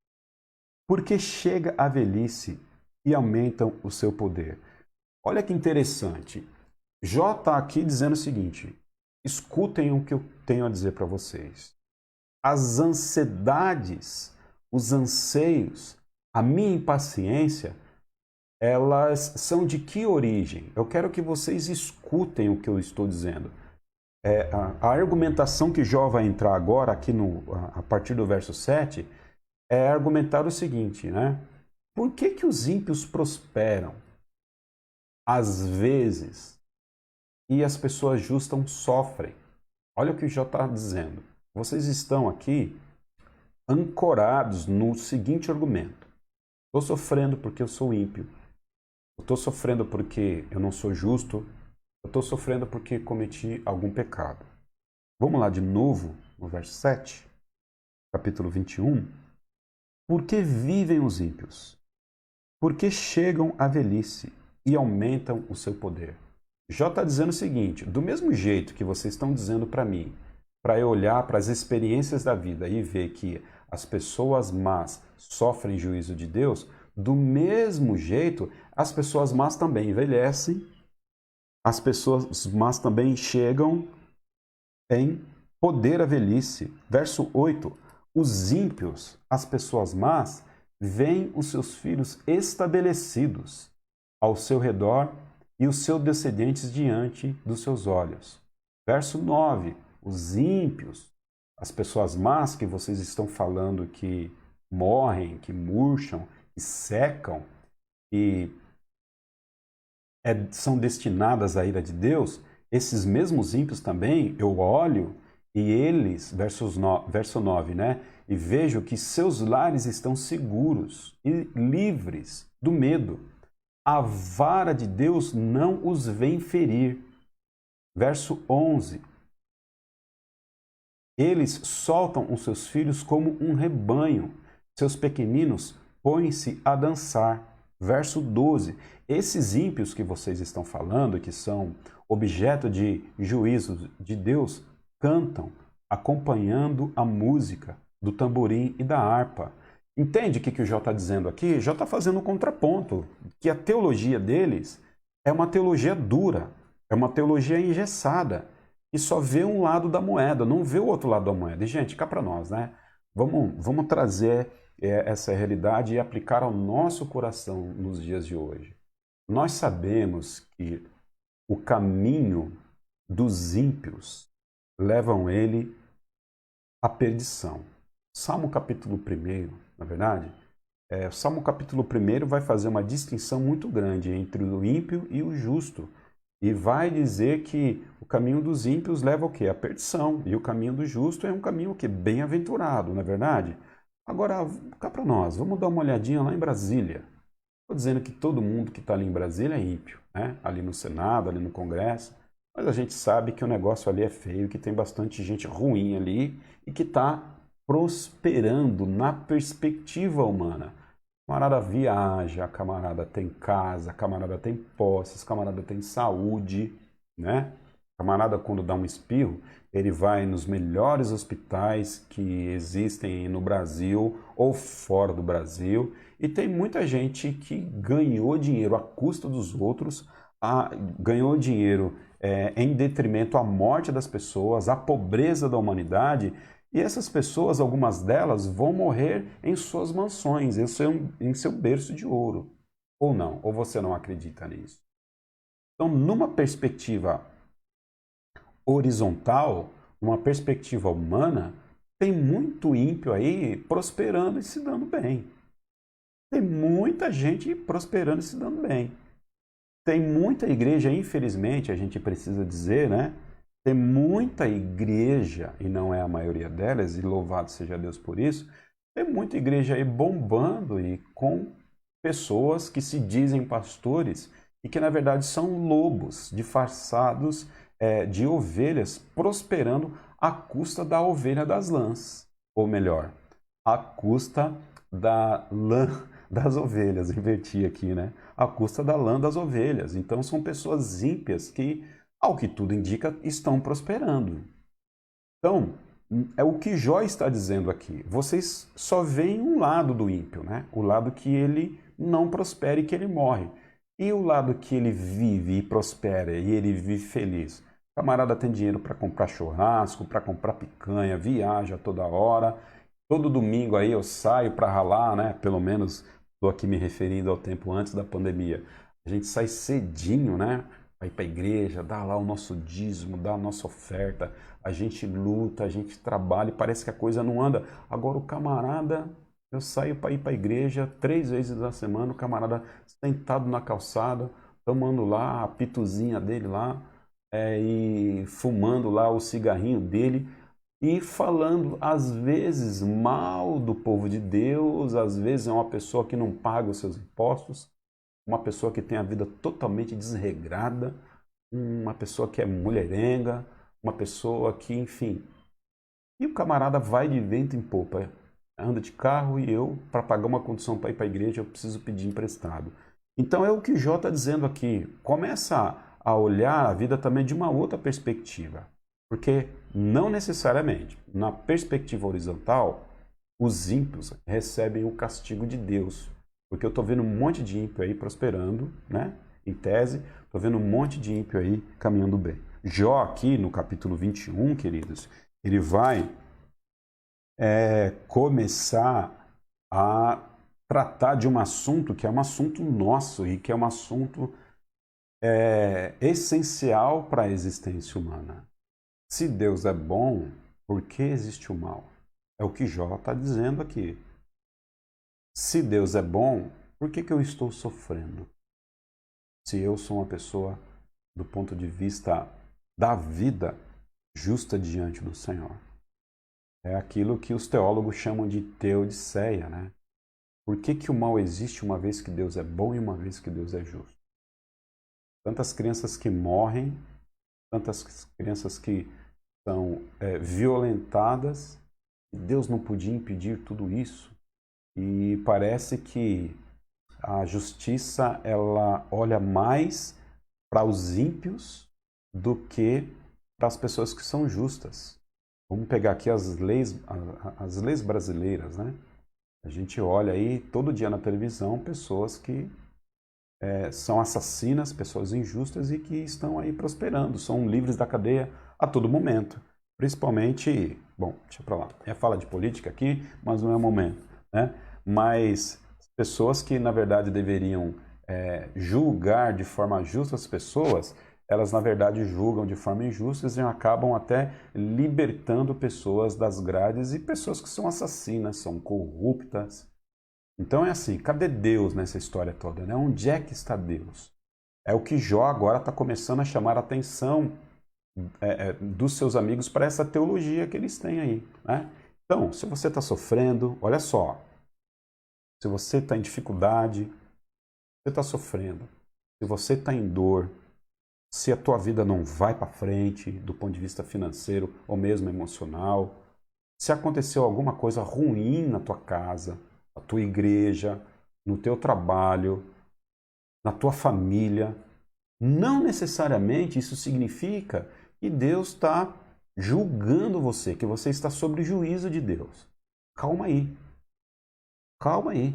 Porque chega a velhice e aumentam o seu poder. Olha que interessante. Jó está aqui dizendo o seguinte: escutem o que eu tenho a dizer para vocês. As ansiedades, os anseios, a minha impaciência elas são de que origem? Eu quero que vocês escutem o que eu estou dizendo. A argumentação que Jó vai entrar agora, aqui a partir do verso 7, é argumentar o seguinte, né? Por que que os ímpios prosperam às vezes e as pessoas justas sofrem? Olha o que Jó está dizendo. Vocês estão aqui ancorados no seguinte argumento. Estou sofrendo porque eu sou ímpio. Estou sofrendo porque eu não sou justo. Eu estou sofrendo porque cometi algum pecado. Vamos lá de novo no verso 7, capítulo 21. Por que vivem os ímpios? Porque chegam à velhice e aumentam o seu poder. Jó está dizendo o seguinte, do mesmo jeito que vocês estão dizendo para mim, para eu olhar para as experiências da vida e ver que as pessoas más sofrem juízo de Deus, do mesmo jeito as pessoas más também envelhecem, as pessoas más também chegam em poder à velhice. Verso 8, os ímpios, as pessoas más, veem os seus filhos estabelecidos ao seu redor e os seus descendentes diante dos seus olhos. Verso 9, os ímpios, as pessoas más que vocês estão falando que morrem, que murcham, que secam e são destinadas à ira de Deus, esses mesmos ímpios também, eu olho e eles, verso 9, né? E vejo que seus lares estão seguros e livres do medo. A vara de Deus não os vem ferir. Verso 11. Eles soltam os seus filhos como um rebanho. Seus pequeninos põem-se a dançar. Verso 12. Esses ímpios que vocês estão falando, que são objeto de juízo de Deus, cantam, acompanhando a música do tamborim e da harpa. Entende o que o Jó está dizendo aqui? Jó está fazendo um contraponto, que a teologia deles é uma teologia dura, é uma teologia engessada, e só vê um lado da moeda, não vê o outro lado da moeda. E, gente, cá para nós, né? Vamos trazer essa realidade e aplicar ao nosso coração nos dias de hoje. Nós sabemos que o caminho dos ímpios levam ele à perdição. Salmo capítulo 1, na verdade, o Salmo capítulo 1 vai fazer uma distinção muito grande entre o ímpio e o justo. E vai dizer que o caminho dos ímpios leva ao quê? À perdição. E o caminho do justo é um caminho que bem-aventurado, não é verdade? Agora, cá para nós, vamos dar uma olhadinha lá em Brasília. Estou dizendo que todo mundo que está ali em Brasília é ímpio, né? Ali no Senado, ali no Congresso. Mas a gente sabe que o negócio ali é feio, que tem bastante gente ruim ali e que está prosperando na perspectiva humana. Camarada viaja, camarada tem casa, camarada tem posses, camarada tem saúde, né? Camarada, quando dá um espirro, ele vai nos melhores hospitais que existem no Brasil ou fora do Brasil. E tem muita gente que ganhou dinheiro à custa dos outros, ganhou dinheiro em detrimento à morte das pessoas, à pobreza da humanidade. E essas pessoas, algumas delas, vão morrer em suas mansões, em seu berço de ouro. Ou não? Ou você não acredita nisso? Então, numa perspectiva horizontal, uma perspectiva humana, tem muito ímpio aí prosperando e se dando bem. Tem muita gente prosperando e se dando bem. Tem muita igreja, infelizmente, a gente precisa dizer, né? Tem muita igreja, e não é a maioria delas, e louvado seja Deus por isso, tem muita igreja aí bombando e com pessoas que se dizem pastores e que na verdade são lobos disfarçados de ovelhas, prosperando à custa da ovelha das lãs. Ou melhor, à custa da lã das ovelhas, inverti aqui, né? À custa da lã das ovelhas. Então são pessoas ímpias que, ao que tudo indica, estão prosperando. Então, é o que Jó está dizendo aqui. Vocês só veem um lado do ímpio, né? O lado que ele não prospera e que ele morre. E o lado que ele vive e prospera e ele vive feliz. O camarada tem dinheiro para comprar churrasco, para comprar picanha, viaja toda hora. Todo domingo aí eu saio para ralar, né? Pelo menos Estou aqui me referindo ao tempo antes da pandemia. A gente sai cedinho, né? Vai para a igreja, dá lá o nosso dízimo, dá a nossa oferta, a gente luta, a gente trabalha e parece que a coisa não anda. Agora o camarada, eu saio para ir para a igreja 3 vezes na semana, o camarada sentado na calçada, tomando lá a pituzinha dele lá, e fumando lá o cigarrinho dele e falando às vezes mal do povo de Deus, às vezes é uma pessoa que não paga os seus impostos, uma pessoa que tem a vida totalmente desregrada, uma pessoa que é mulherenga, uma pessoa que, enfim. E o camarada vai de vento em popa, anda de carro e eu, para pagar uma condução para ir para a igreja, eu preciso pedir emprestado. Então é o que o Jó está dizendo aqui. Começa a olhar a vida também de uma outra perspectiva. Porque não necessariamente, na perspectiva horizontal, os ímpios recebem o castigo de Deus. Porque eu estou vendo um monte de ímpio aí prosperando, né? Em tese, estou vendo um monte de ímpio aí caminhando bem. Jó aqui no capítulo 21, queridos, ele vai começar a tratar de um assunto que é um assunto nosso e que é um assunto essencial para a existência humana. Se Deus é bom, por que existe o mal? É o que Jó está dizendo aqui. Se Deus é bom, por que eu estou sofrendo? Se eu sou uma pessoa, do ponto de vista da vida, justa diante do Senhor. É aquilo que os teólogos chamam de teodiceia, né? Por que o mal existe uma vez que Deus é bom e uma vez que Deus é justo? Tantas crianças que morrem, tantas crianças que são violentadas, e Deus não podia impedir tudo isso. E parece que a justiça ela olha mais para os ímpios do que para as pessoas que são justas. Vamos pegar aqui as leis brasileiras, né? A gente olha aí todo dia na televisão pessoas que são assassinas, pessoas injustas e que estão aí prosperando, são livres da cadeia a todo momento. Principalmente, bom, deixa pra lá, fala de política aqui, mas não é o momento, né? Mas pessoas que na verdade deveriam julgar de forma justa as pessoas, elas na verdade julgam de forma injusta e acabam até libertando pessoas das grades e pessoas que são assassinas, são corruptas. Então é assim, cadê Deus nessa história toda, né? Onde é que está Deus? É o que Jó agora está começando a chamar a atenção dos seus amigos para essa teologia que eles têm aí, né? Então, se você está sofrendo, olha só, se você está em dificuldade, você está sofrendo, se você está em dor, se a tua vida não vai para frente do ponto de vista financeiro ou mesmo emocional, se aconteceu alguma coisa ruim na tua casa, na tua igreja, no teu trabalho, na tua família, não necessariamente isso significa que Deus está julgando você, que você está sob o juízo de Deus. Calma aí. Calma aí.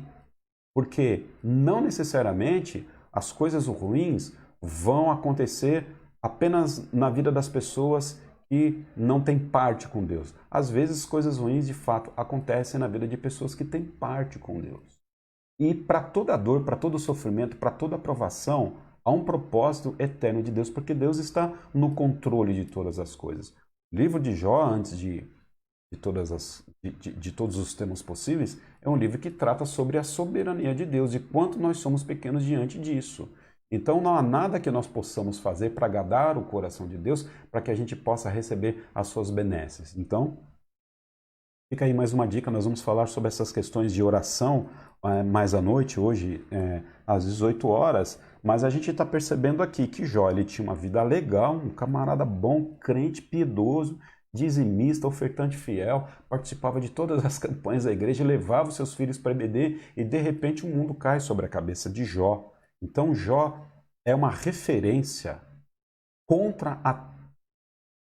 Porque não necessariamente as coisas ruins vão acontecer apenas na vida das pessoas que não têm parte com Deus. Às vezes coisas ruins de fato acontecem na vida de pessoas que têm parte com Deus. E para toda dor, para todo sofrimento, para toda provação, há um propósito eterno de Deus, porque Deus está no controle de todas as coisas. O livro de Jó, antes de todos os temas possíveis, é um livro que trata sobre a soberania de Deus e quanto nós somos pequenos diante disso. Então não há nada que nós possamos fazer para agradar o coração de Deus, para que a gente possa receber as suas benesses. Então, fica aí mais uma dica, nós vamos falar sobre essas questões de oração mais à noite, hoje, às 18 horas, mas a gente está percebendo aqui que Jó ele tinha uma vida legal, um camarada bom, crente, piedoso, dizimista, ofertante fiel, participava de todas as campanhas da igreja, levava os seus filhos para EBD e de repente o mundo cai sobre a cabeça de Jó. Então Jó é uma referência contra a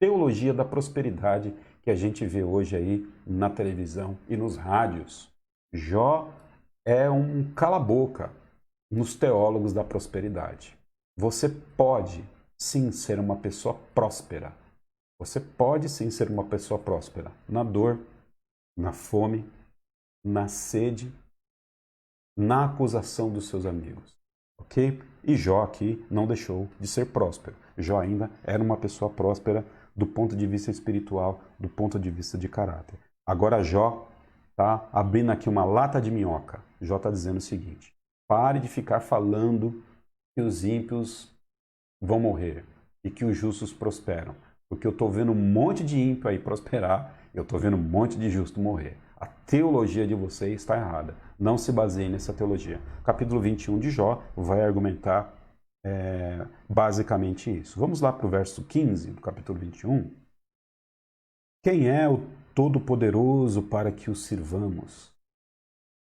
teologia da prosperidade que a gente vê hoje aí na televisão e nos rádios. Jó é um cala-boca nos teólogos da prosperidade. Você pode sim ser uma pessoa próspera. Você pode sim ser uma pessoa próspera na dor, na fome, na sede, na acusação dos seus amigos. Ok? E Jó aqui não deixou de ser próspero. Jó ainda era uma pessoa próspera do ponto de vista espiritual, do ponto de vista de caráter. Agora Jó está abrindo aqui uma lata de minhoca. Jó está dizendo o seguinte: pare de ficar falando que os ímpios vão morrer e que os justos prosperam. Porque eu estou vendo um monte de ímpio aí prosperar, eu estou vendo um monte de justo morrer. A teologia de vocês está errada. Não se baseie nessa teologia. O capítulo 21 de Jó vai argumentar basicamente isso. Vamos lá para o verso 15 do capítulo 21. Quem é o Todo-Poderoso para que o sirvamos?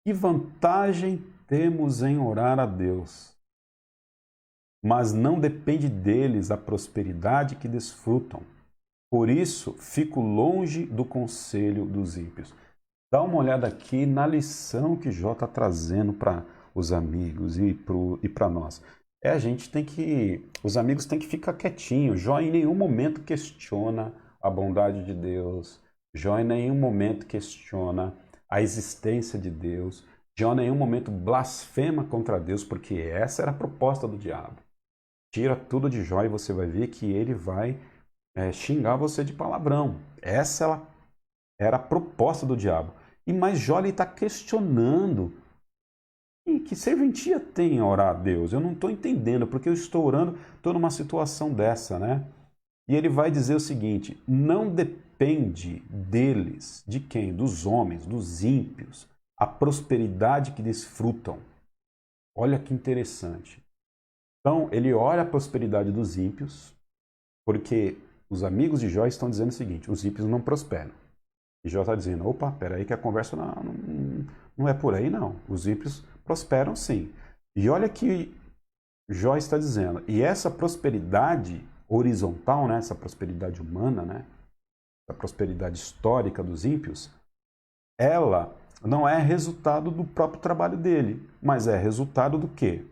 Que vantagem temos em orar a Deus? Mas não depende deles a prosperidade que desfrutam. Por isso, fico longe do conselho dos ímpios. Dá uma olhada aqui na lição que Jó está trazendo para os amigos e para nós. A gente tem que... Os amigos têm que ficar quietinhos. Jó em nenhum momento questiona a bondade de Deus. Jó em nenhum momento questiona a existência de Deus. Jó em nenhum momento blasfema contra Deus, porque essa era a proposta do diabo. Tira tudo de Jó e você vai ver que ele vai xingar você de palavrão. Essa era a proposta do diabo. Mas Jó está questionando. E que serventia tem orar a Deus? Eu não estou entendendo, porque eu estou orando, estou numa situação dessa, né? E ele vai dizer o seguinte: não depende deles, de quem? Dos homens, dos ímpios, a prosperidade que desfrutam. Olha que interessante. Então, ele olha a prosperidade dos ímpios, porque os amigos de Jó estão dizendo o seguinte: os ímpios não prosperam. E Jó está dizendo: opa, peraí que a conversa não é por aí não. Os ímpios prosperam sim. E olha que Jó está dizendo: e essa prosperidade horizontal, né, essa prosperidade humana, né, essa prosperidade histórica dos ímpios, ela não é resultado do próprio trabalho dele, mas é resultado do quê?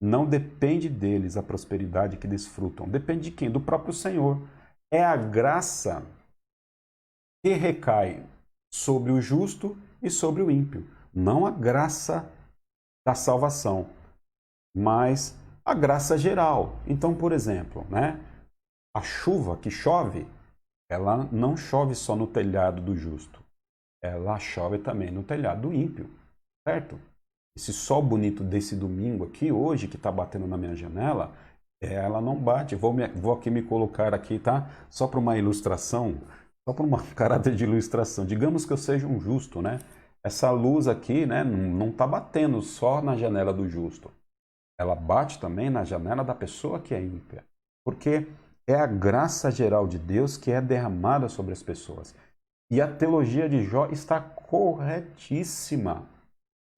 Não depende deles a prosperidade que desfrutam. Depende de quem? Do próprio Senhor. É a graça que recai sobre o justo e sobre o ímpio. Não a graça da salvação, mas a graça geral. Então, por exemplo, né, a chuva que chove, ela não chove só no telhado do justo. Ela chove também no telhado do ímpio, certo? Esse sol bonito desse domingo aqui, hoje, que está batendo na minha janela, ela não bate. Vou aqui me colocar aqui, tá? Só para uma ilustração, só para um caráter de ilustração. Digamos que eu seja um justo, né? Essa luz aqui, né, não está batendo só na janela do justo. Ela bate também na janela da pessoa que é ímpia. Porque é a graça geral de Deus que é derramada sobre as pessoas. E a teologia de Jó está corretíssima.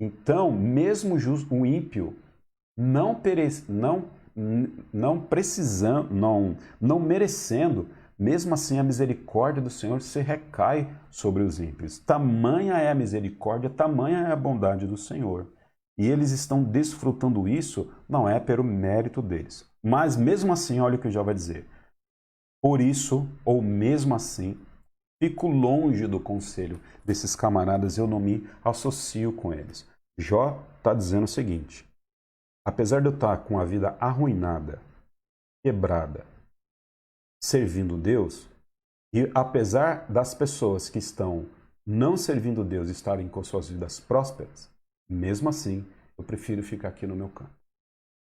Então, mesmo o ímpio não precisando, não merecendo, mesmo assim a misericórdia do Senhor se recai sobre os ímpios. Tamanha é a misericórdia, tamanha é a bondade do Senhor. E eles estão desfrutando isso, não é pelo mérito deles. Mas mesmo assim, olha o que Jó vai dizer. Por isso, ou mesmo assim, fico longe do conselho desses camaradas, eu não me associo com eles. Jó está dizendo o seguinte: apesar de eu estar com a vida arruinada, quebrada, servindo Deus, e apesar das pessoas que estão não servindo Deus estarem com suas vidas prósperas, mesmo assim, eu prefiro ficar aqui no meu canto.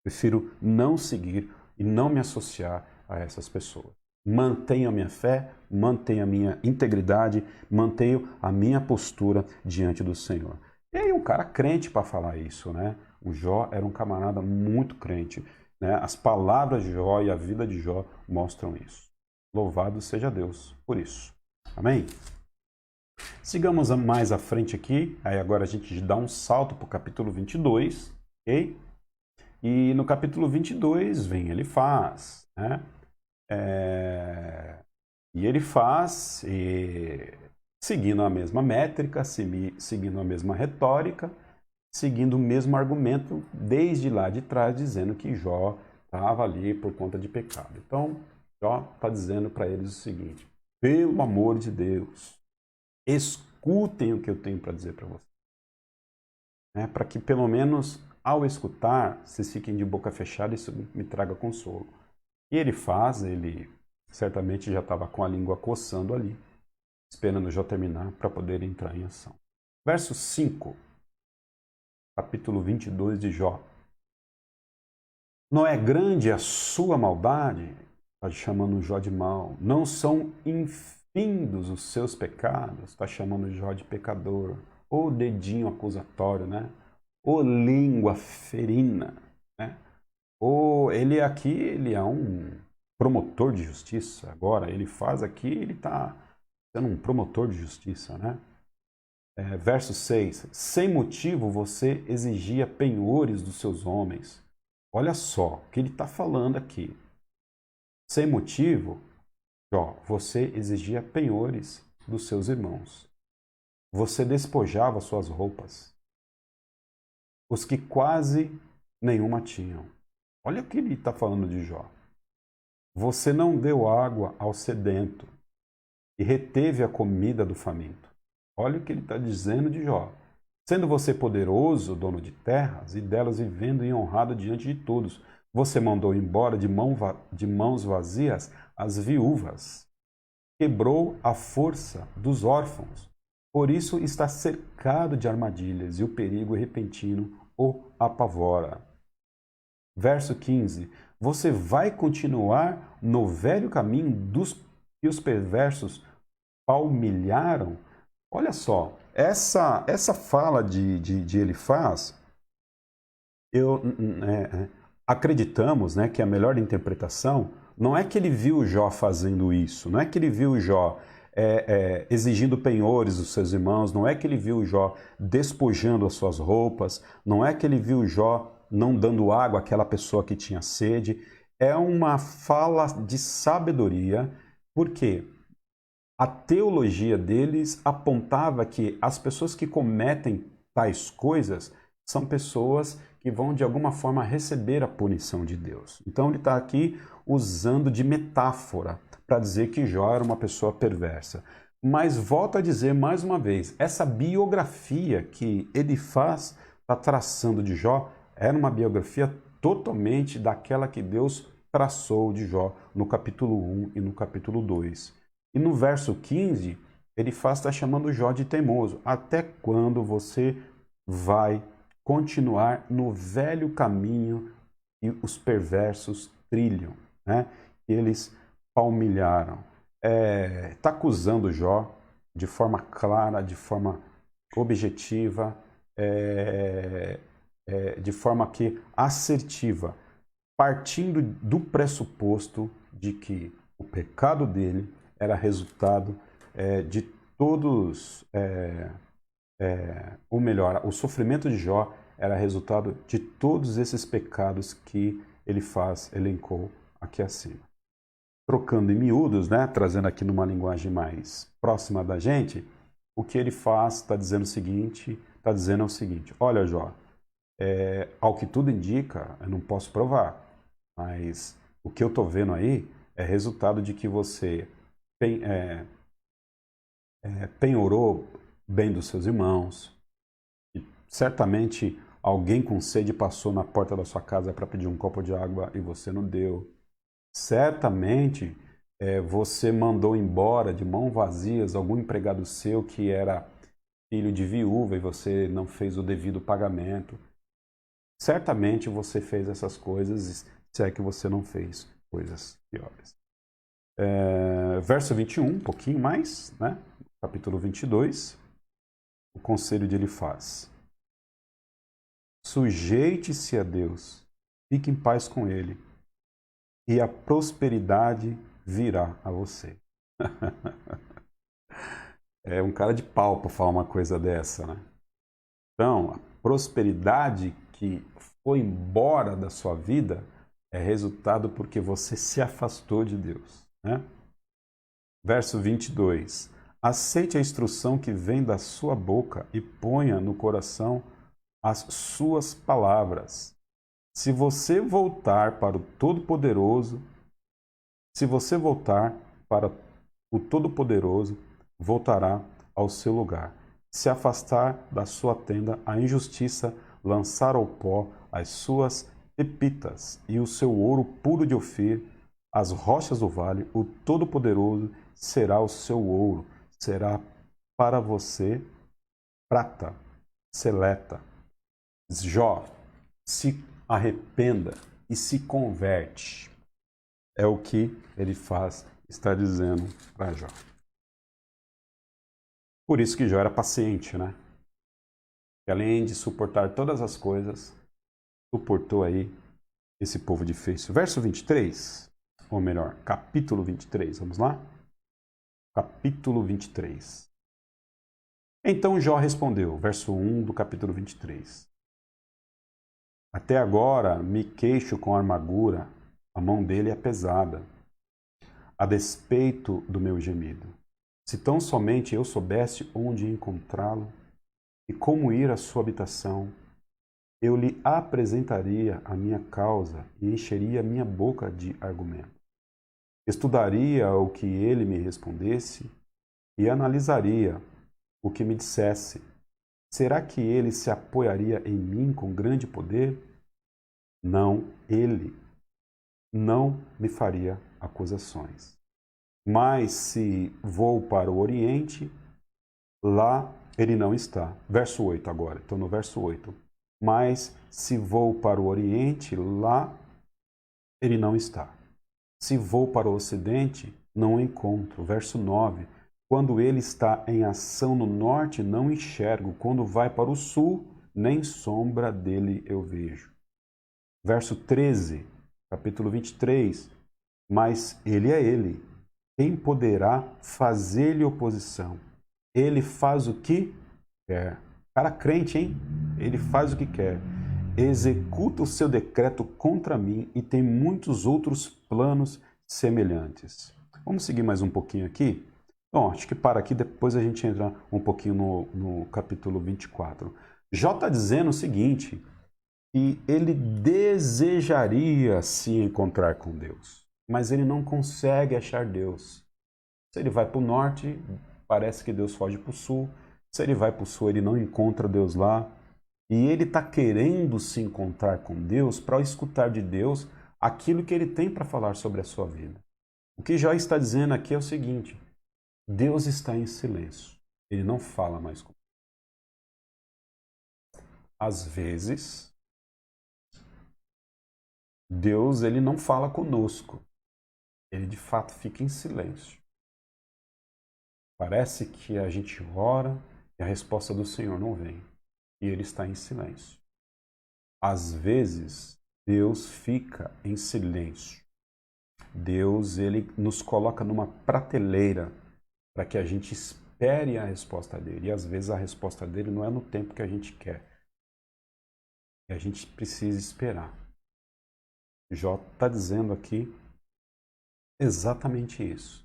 Prefiro não seguir e não me associar a essas pessoas. Mantenho a minha fé, mantenho a minha integridade, mantenho a minha postura diante do Senhor. E aí um cara crente para falar isso, né? O Jó era um camarada muito crente, né? As palavras de Jó e a vida de Jó mostram isso. Louvado seja Deus por isso. Amém? Sigamos mais à frente aqui. Aí agora a gente dá um salto para o capítulo 22, ok? E no capítulo 22 vem Elifaz, né? E ele faz, seguindo a mesma métrica, seguindo a mesma retórica, seguindo o mesmo argumento desde lá de trás, dizendo que Jó estava ali por conta de pecado. Então, Jó está dizendo para eles o seguinte: pelo amor de Deus, escutem o que eu tenho para dizer para vocês. né, para que pelo menos ao escutar, vocês fiquem de boca fechada e isso me traga consolo. E ele faz, ele certamente já estava com a língua coçando ali, esperando Jó terminar para poder entrar em ação. Verso 5, capítulo 22 de Jó. Não é grande a sua maldade? Está chamando Jó de mal. Não são infindos os seus pecados? Está chamando Jó de pecador. Ô dedinho acusatório, né? Ô língua ferina, né? Ou ele aqui, ele é um promotor de justiça. Agora, ele faz aqui, ele está sendo um promotor de justiça, né? Verso 6. Sem motivo você exigia penhores dos seus homens. Olha só o que ele está falando aqui. Sem motivo, Jó, você exigia penhores dos seus irmãos. Você despojava suas roupas. Os que quase nenhuma tinham. Olha o que ele está falando de Jó. Você não deu água ao sedento e reteve a comida do faminto. Olha o que ele está dizendo de Jó. Sendo você poderoso, dono de terras, e delas vivendo e honrado diante de todos, você mandou embora de mãos vazias as viúvas. Quebrou a força dos órfãos. Por isso está cercado de armadilhas e o perigo repentino o apavora. Verso 15. Você vai continuar no velho caminho dos que os perversos palmilharam? Olha só, essa fala de Elifaz, acreditamos, né, que a melhor interpretação não é que ele viu Jó fazendo isso, não é que ele viu Jó exigindo penhores dos seus irmãos, não é que ele viu Jó despojando as suas roupas, não é que ele viu Jó não dando água àquela pessoa que tinha sede. É uma fala de sabedoria, porque a teologia deles apontava que as pessoas que cometem tais coisas são pessoas que vão de alguma forma receber a punição de Deus. Então ele está aqui usando de metáfora para dizer que Jó era uma pessoa perversa. Mas volto a dizer mais uma vez, essa biografia que Elifaz está traçando de Jó era uma biografia totalmente daquela que Deus traçou de Jó no capítulo 1 e no capítulo 2. E no verso 15, Elifaz está chamando Jó de teimoso. Até quando você vai continuar no velho caminho que os perversos trilham, né? Eles palmilharam. Está acusando Jó de forma clara, de forma objetiva, de forma que assertiva, partindo do pressuposto de que o pecado dele era resultado de todos, ou melhor, o sofrimento de Jó era resultado de todos esses pecados que Elifaz elencou aqui acima. Trocando em miúdos, né, trazendo aqui numa linguagem mais próxima da gente, o que Elifaz está dizendo é o seguinte, olha Jó, ao que tudo indica, eu não posso provar, mas o que eu estou vendo aí é resultado de que você penhorou bem dos seus irmãos, e certamente alguém com sede passou na porta da sua casa para pedir um copo de água e você não deu. Certamente você mandou embora de mãos vazias algum empregado seu que era filho de viúva e você não fez o devido pagamento. Certamente você fez essas coisas, se é que você não fez coisas piores. Verso 21, um pouquinho mais, né? Capítulo 22, o conselho de Elifaz. Sujeite-se a Deus, fique em paz com Ele, e a prosperidade virá a você. É um cara de pau para falar uma coisa dessa, né? Então, a prosperidade que foi embora da sua vida é resultado porque você se afastou de Deus, né? Verso 22. Aceite a instrução que vem da sua boca e ponha no coração as suas palavras. Se você voltar para o Todo-Poderoso, voltará ao seu lugar. se afastar da sua tenda a injustiça, lançar ao pó as suas pepitas e o seu ouro puro de Ofir, as rochas do vale, o Todo-Poderoso será o seu ouro, será para você prata seleta. Jó, se arrependa e se converte. É o que ele faz, está dizendo para Jó. Por isso que Jó era paciente, né? E além de suportar todas as coisas, suportou aí esse povo difícil. Verso 23, ou melhor, capítulo 23, vamos lá? Capítulo 23. Então Jó respondeu, verso 1 do capítulo 23. Até agora me queixo com amargura, a mão dele é pesada, a despeito do meu gemido. Se tão somente eu soubesse onde encontrá-lo e como ir à sua habitação, eu lhe apresentaria a minha causa e encheria minha boca de argumento. Estudaria o que ele me respondesse e analisaria o que me dissesse. Será que ele se apoiaria em mim com grande poder? Não, ele não me faria acusações. Mas se vou para o Oriente, lá ele não está. Verso 8 agora, estou no verso 8. Mas se vou para o Oriente, lá ele não está. Se vou para o Ocidente, não o encontro. Verso 9. Quando ele está em ação no norte, não enxergo. Quando vai para o sul, nem sombra dele eu vejo. Verso 13, capítulo 23. Mas ele é ele. Quem poderá fazer-lhe oposição? Ele faz o que quer. Cara crente, hein? Ele faz o que quer. Executa o seu decreto contra mim e tem muitos outros planos semelhantes. Vamos seguir mais um pouquinho aqui? Bom, acho que para aqui, depois a gente entra um pouquinho no capítulo 24. Jó está dizendo o seguinte, que ele desejaria se encontrar com Deus, mas ele não consegue achar Deus. Se ele vai para o norte, parece que Deus foge para o sul. Se ele vai para o sul, ele não encontra Deus lá. E ele está querendo se encontrar com Deus para escutar de Deus aquilo que ele tem para falar sobre a sua vida. O que Jó está dizendo aqui é o seguinte: Deus está em silêncio. Ele não fala mais comigo. Às vezes, Deus ele não fala conosco. Ele de fato fica em silêncio. Parece que a gente ora e a resposta do Senhor não vem. E ele está em silêncio. Às vezes, Deus fica em silêncio. Deus ele nos coloca numa prateleira para que a gente espere a resposta dele. E às vezes a resposta dele não é no tempo que a gente quer. E a gente precisa esperar. Jó está dizendo aqui exatamente isso.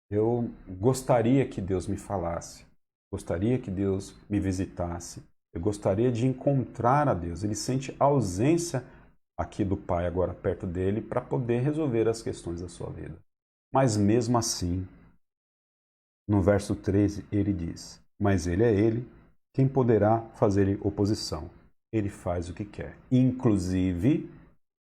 Eu gostaria que Deus me falasse. Gostaria que Deus me visitasse. Eu gostaria de encontrar a Deus. Ele sente a ausência aqui do Pai agora perto dele para poder resolver as questões da sua vida. Mas mesmo assim, no verso 13, ele diz: mas ele é ele, quem poderá fazer oposição? Ele faz o que quer. Inclusive,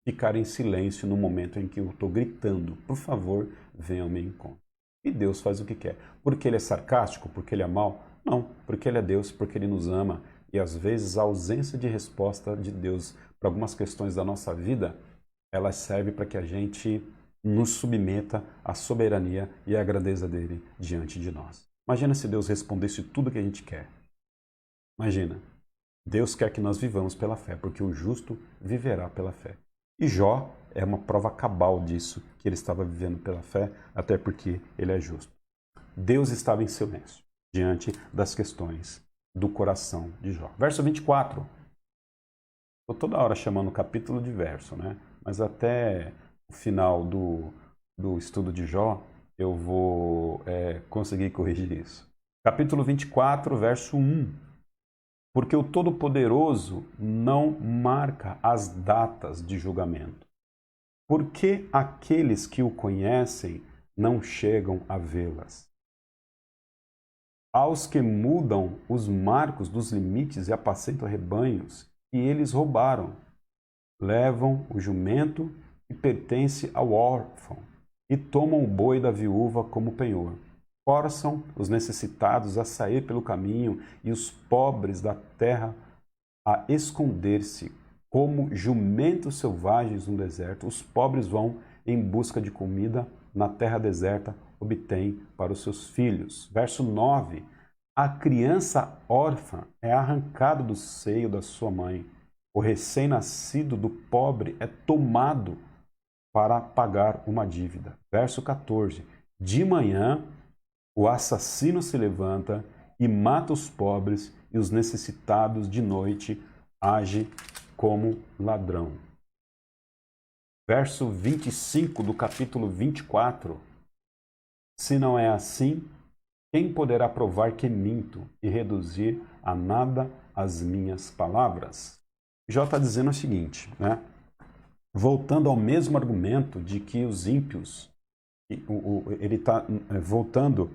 ficar em silêncio no momento em que eu estou gritando: por favor, venha ao meu encontro. E Deus faz o que quer. Porque ele é sarcástico? Porque ele é mau? Não, porque ele é Deus, porque ele nos ama. E às vezes a ausência de resposta de Deus para algumas questões da nossa vida, ela serve para que a gente nos submeta à soberania e à grandeza dele diante de nós. Imagina se Deus respondesse tudo o que a gente quer. Imagina. Deus quer que nós vivamos pela fé, porque o justo viverá pela fé. E Jó é uma prova cabal disso, que ele estava vivendo pela fé, até porque ele é justo. Deus estava em silêncio diante das questões do coração de Jó. Verso 24. Estou toda hora chamando o capítulo de verso, né? Mas até o final do estudo de Jó, eu vou conseguir corrigir isso. Capítulo 24, verso 1. Porque o Todo-Poderoso não marca as datas de julgamento. Por que aqueles que o conhecem não chegam a vê-las? aos que mudam os marcos dos limites e apacentam rebanhos, e eles roubaram. Levam o jumento que pertence ao órfão, e tomam o boi da viúva como penhor. Forçam os necessitados a sair pelo caminho e os pobres da terra a esconder-se. Como jumentos selvagens no deserto, os pobres vão em busca de comida na terra deserta, obtêm para os seus filhos. Verso 9. A criança órfã é arrancada do seio da sua mãe. O recém-nascido do pobre é tomado para pagar uma dívida. Verso 14. De manhã, o assassino se levanta e mata os pobres, e os necessitados de noite age como ladrão. Verso 25 do capítulo 24. Se não é assim, quem poderá provar que minto e reduzir a nada as minhas palavras? Jó está dizendo o seguinte, né? Voltando ao mesmo argumento de que os ímpios, ele está voltando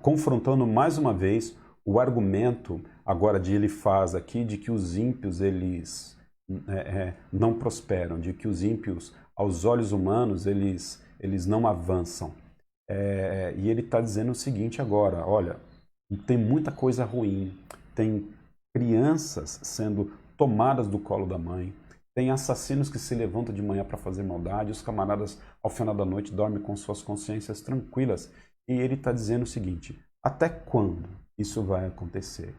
confrontando mais uma vez o argumento agora de Elifaz aqui de que os ímpios eles não prosperam, de que os ímpios aos olhos humanos eles não avançam. E ele está dizendo o seguinte agora, olha, tem muita coisa ruim, tem crianças sendo tomadas do colo da mãe, tem assassinos que se levantam de manhã para fazer maldade, os camaradas ao final da noite dormem com suas consciências tranquilas. E ele está dizendo o seguinte, até quando isso vai acontecer?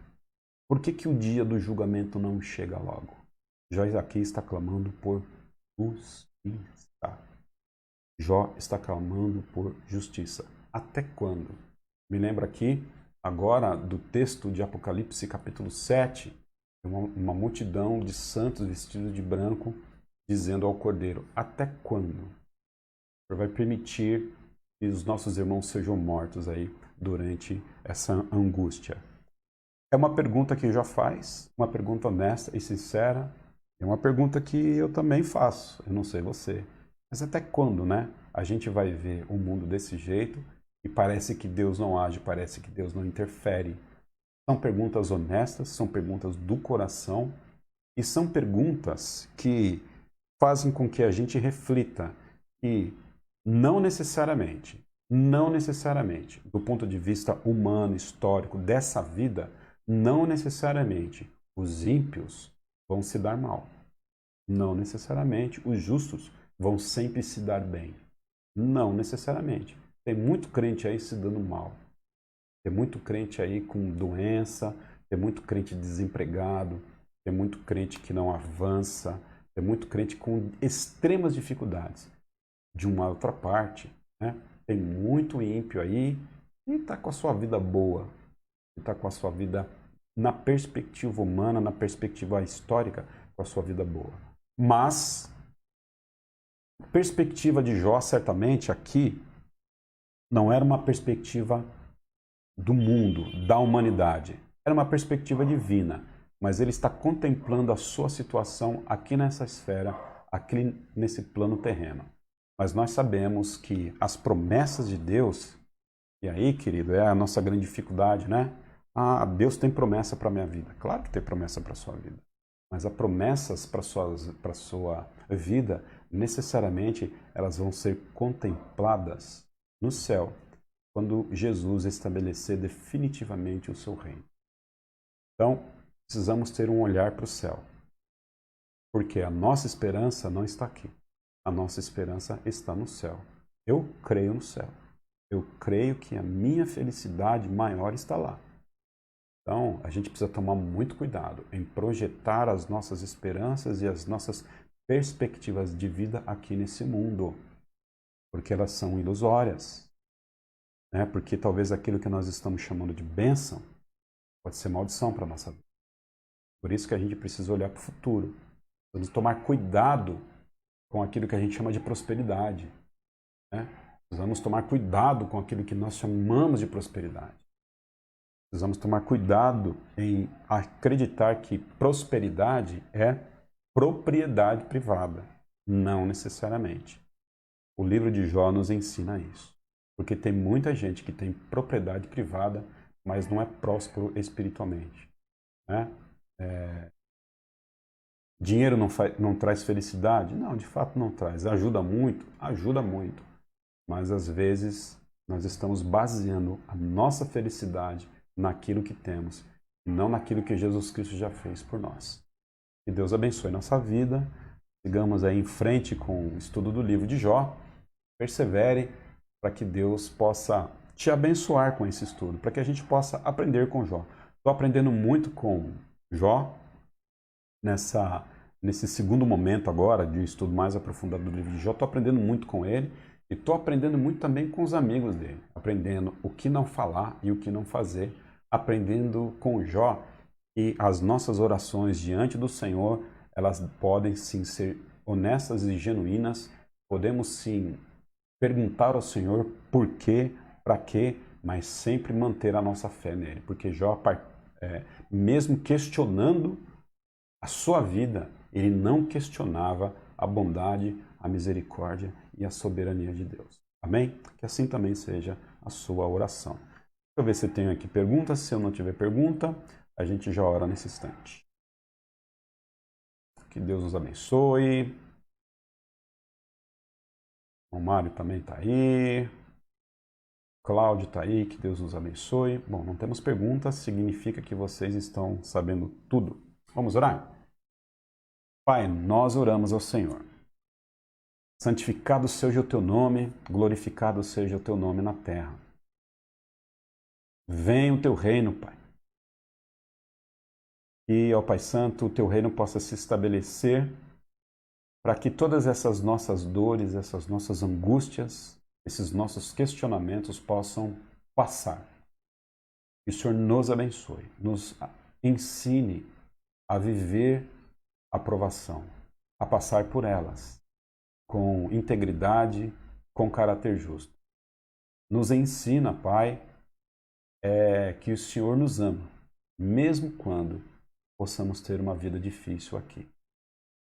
Por que o dia do julgamento não chega logo? Jó aqui está clamando por justiça. Jó está clamando por justiça. Até quando? Me lembra aqui, agora, do texto de Apocalipse, capítulo 7, uma multidão de santos vestidos de branco, dizendo ao Cordeiro, até quando? O Senhor vai permitir que os nossos irmãos sejam mortos aí durante essa angústia? É uma pergunta que Jó faz, uma pergunta honesta e sincera, é uma pergunta que eu também faço, eu não sei você. Mas até quando, né? A gente vai ver o mundo desse jeito e parece que Deus não age, parece que Deus não interfere. São perguntas honestas, são perguntas do coração e são perguntas que fazem com que a gente reflita que não necessariamente, do ponto de vista humano, histórico, dessa vida, não necessariamente os ímpios vão se dar mal. Não necessariamente os justos vão sempre se dar bem. Não necessariamente. Tem muito crente aí se dando mal. Tem muito crente aí com doença, tem muito crente desempregado, tem muito crente que não avança, tem muito crente com extremas dificuldades. De uma outra parte, né, tem muito ímpio aí e está com a sua vida boa, está com a sua vida na perspectiva humana, na perspectiva histórica, com a sua vida boa. Mas a perspectiva de Jó, certamente, aqui, não era uma perspectiva do mundo, da humanidade. Era uma perspectiva divina, mas ele está contemplando a sua situação aqui nessa esfera, aqui nesse plano terreno. Mas nós sabemos que as promessas de Deus, e aí, querido, é a nossa grande dificuldade, né? Ah, Deus tem promessa para a minha vida. Claro que tem promessa para a sua vida. Mas as promessas para a sua vida, necessariamente, elas vão ser contempladas no céu, quando Jesus estabelecer definitivamente o seu reino. Então, precisamos ter um olhar para o céu, porque a nossa esperança não está aqui. A nossa esperança está no céu. Eu creio no céu. Eu creio que a minha felicidade maior está lá. Então, a gente precisa tomar muito cuidado em projetar as nossas esperanças e as nossas perspectivas de vida aqui nesse mundo, porque elas são ilusórias. Né? Porque talvez aquilo que nós estamos chamando de bênção pode ser maldição para a nossa vida. Por isso que a gente precisa olhar para o futuro. Precisamos tomar cuidado com aquilo que a gente chama de prosperidade. Né? Precisamos tomar cuidado com aquilo que nós chamamos de prosperidade. Precisamos tomar cuidado em acreditar que prosperidade é propriedade privada. Não necessariamente. O livro de Jó nos ensina isso. Porque tem muita gente que tem propriedade privada, mas não é próspero espiritualmente, né? Dinheiro não traz felicidade? Não, de fato não traz. Ajuda muito, mas às vezes nós estamos baseando a nossa felicidade naquilo que temos, e não naquilo que Jesus Cristo já fez por nós. Que Deus abençoe nossa vida, sigamos aí em frente com o estudo do livro de Jó, persevere para que Deus possa te abençoar com esse estudo, para que a gente possa aprender com Jó. Estou aprendendo muito com Jó nesse segundo momento agora de estudo mais aprofundado do livro de Jó. Estou aprendendo muito com ele e estou aprendendo muito também com os amigos dele, aprendendo o que não falar e o que não fazer, aprendendo com Jó que as nossas orações diante do Senhor, elas podem sim ser honestas e genuínas, podemos sim perguntar ao Senhor por quê, para quê, mas sempre manter a nossa fé nele, porque Jó, mesmo questionando a sua vida, ele não questionava a bondade, a misericórdia e a soberania de Deus. Amém? Que assim também seja a sua oração. Deixa eu ver se eu tenho aqui perguntas. Se eu não tiver pergunta, a gente já ora nesse instante. Que Deus nos abençoe. O Mário também está aí. Cláudio está aí. Que Deus nos abençoe. Bom, não temos perguntas, significa que vocês estão sabendo tudo. Vamos orar? Pai, nós oramos ao Senhor. Santificado seja o teu nome, glorificado seja o teu nome na terra. Venha o teu reino, Pai. E, ó Pai Santo, o teu reino possa se estabelecer para que todas essas nossas dores, essas nossas angústias, esses nossos questionamentos possam passar. Que o Senhor nos abençoe, nos ensine a viver a provação, a passar por elas com integridade, com caráter justo. Nos ensina, Pai, que o Senhor nos ama, mesmo quando possamos ter uma vida difícil aqui.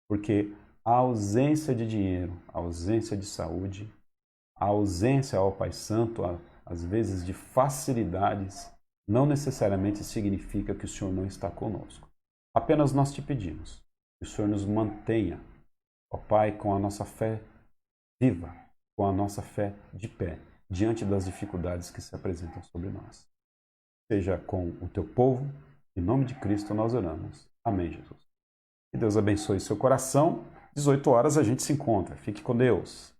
Porque a ausência de dinheiro, a ausência de saúde, a ausência, ó Pai Santo, às vezes de facilidades, não necessariamente significa que o Senhor não está conosco. Apenas nós te pedimos que o Senhor nos mantenha, ó Pai, com a nossa fé viva, com a nossa fé de pé, diante das dificuldades que se apresentam sobre nós. Seja com o teu povo, em nome de Cristo nós oramos. Amém, Jesus. Que Deus abençoe seu coração. 18 horas a gente se encontra. Fique com Deus.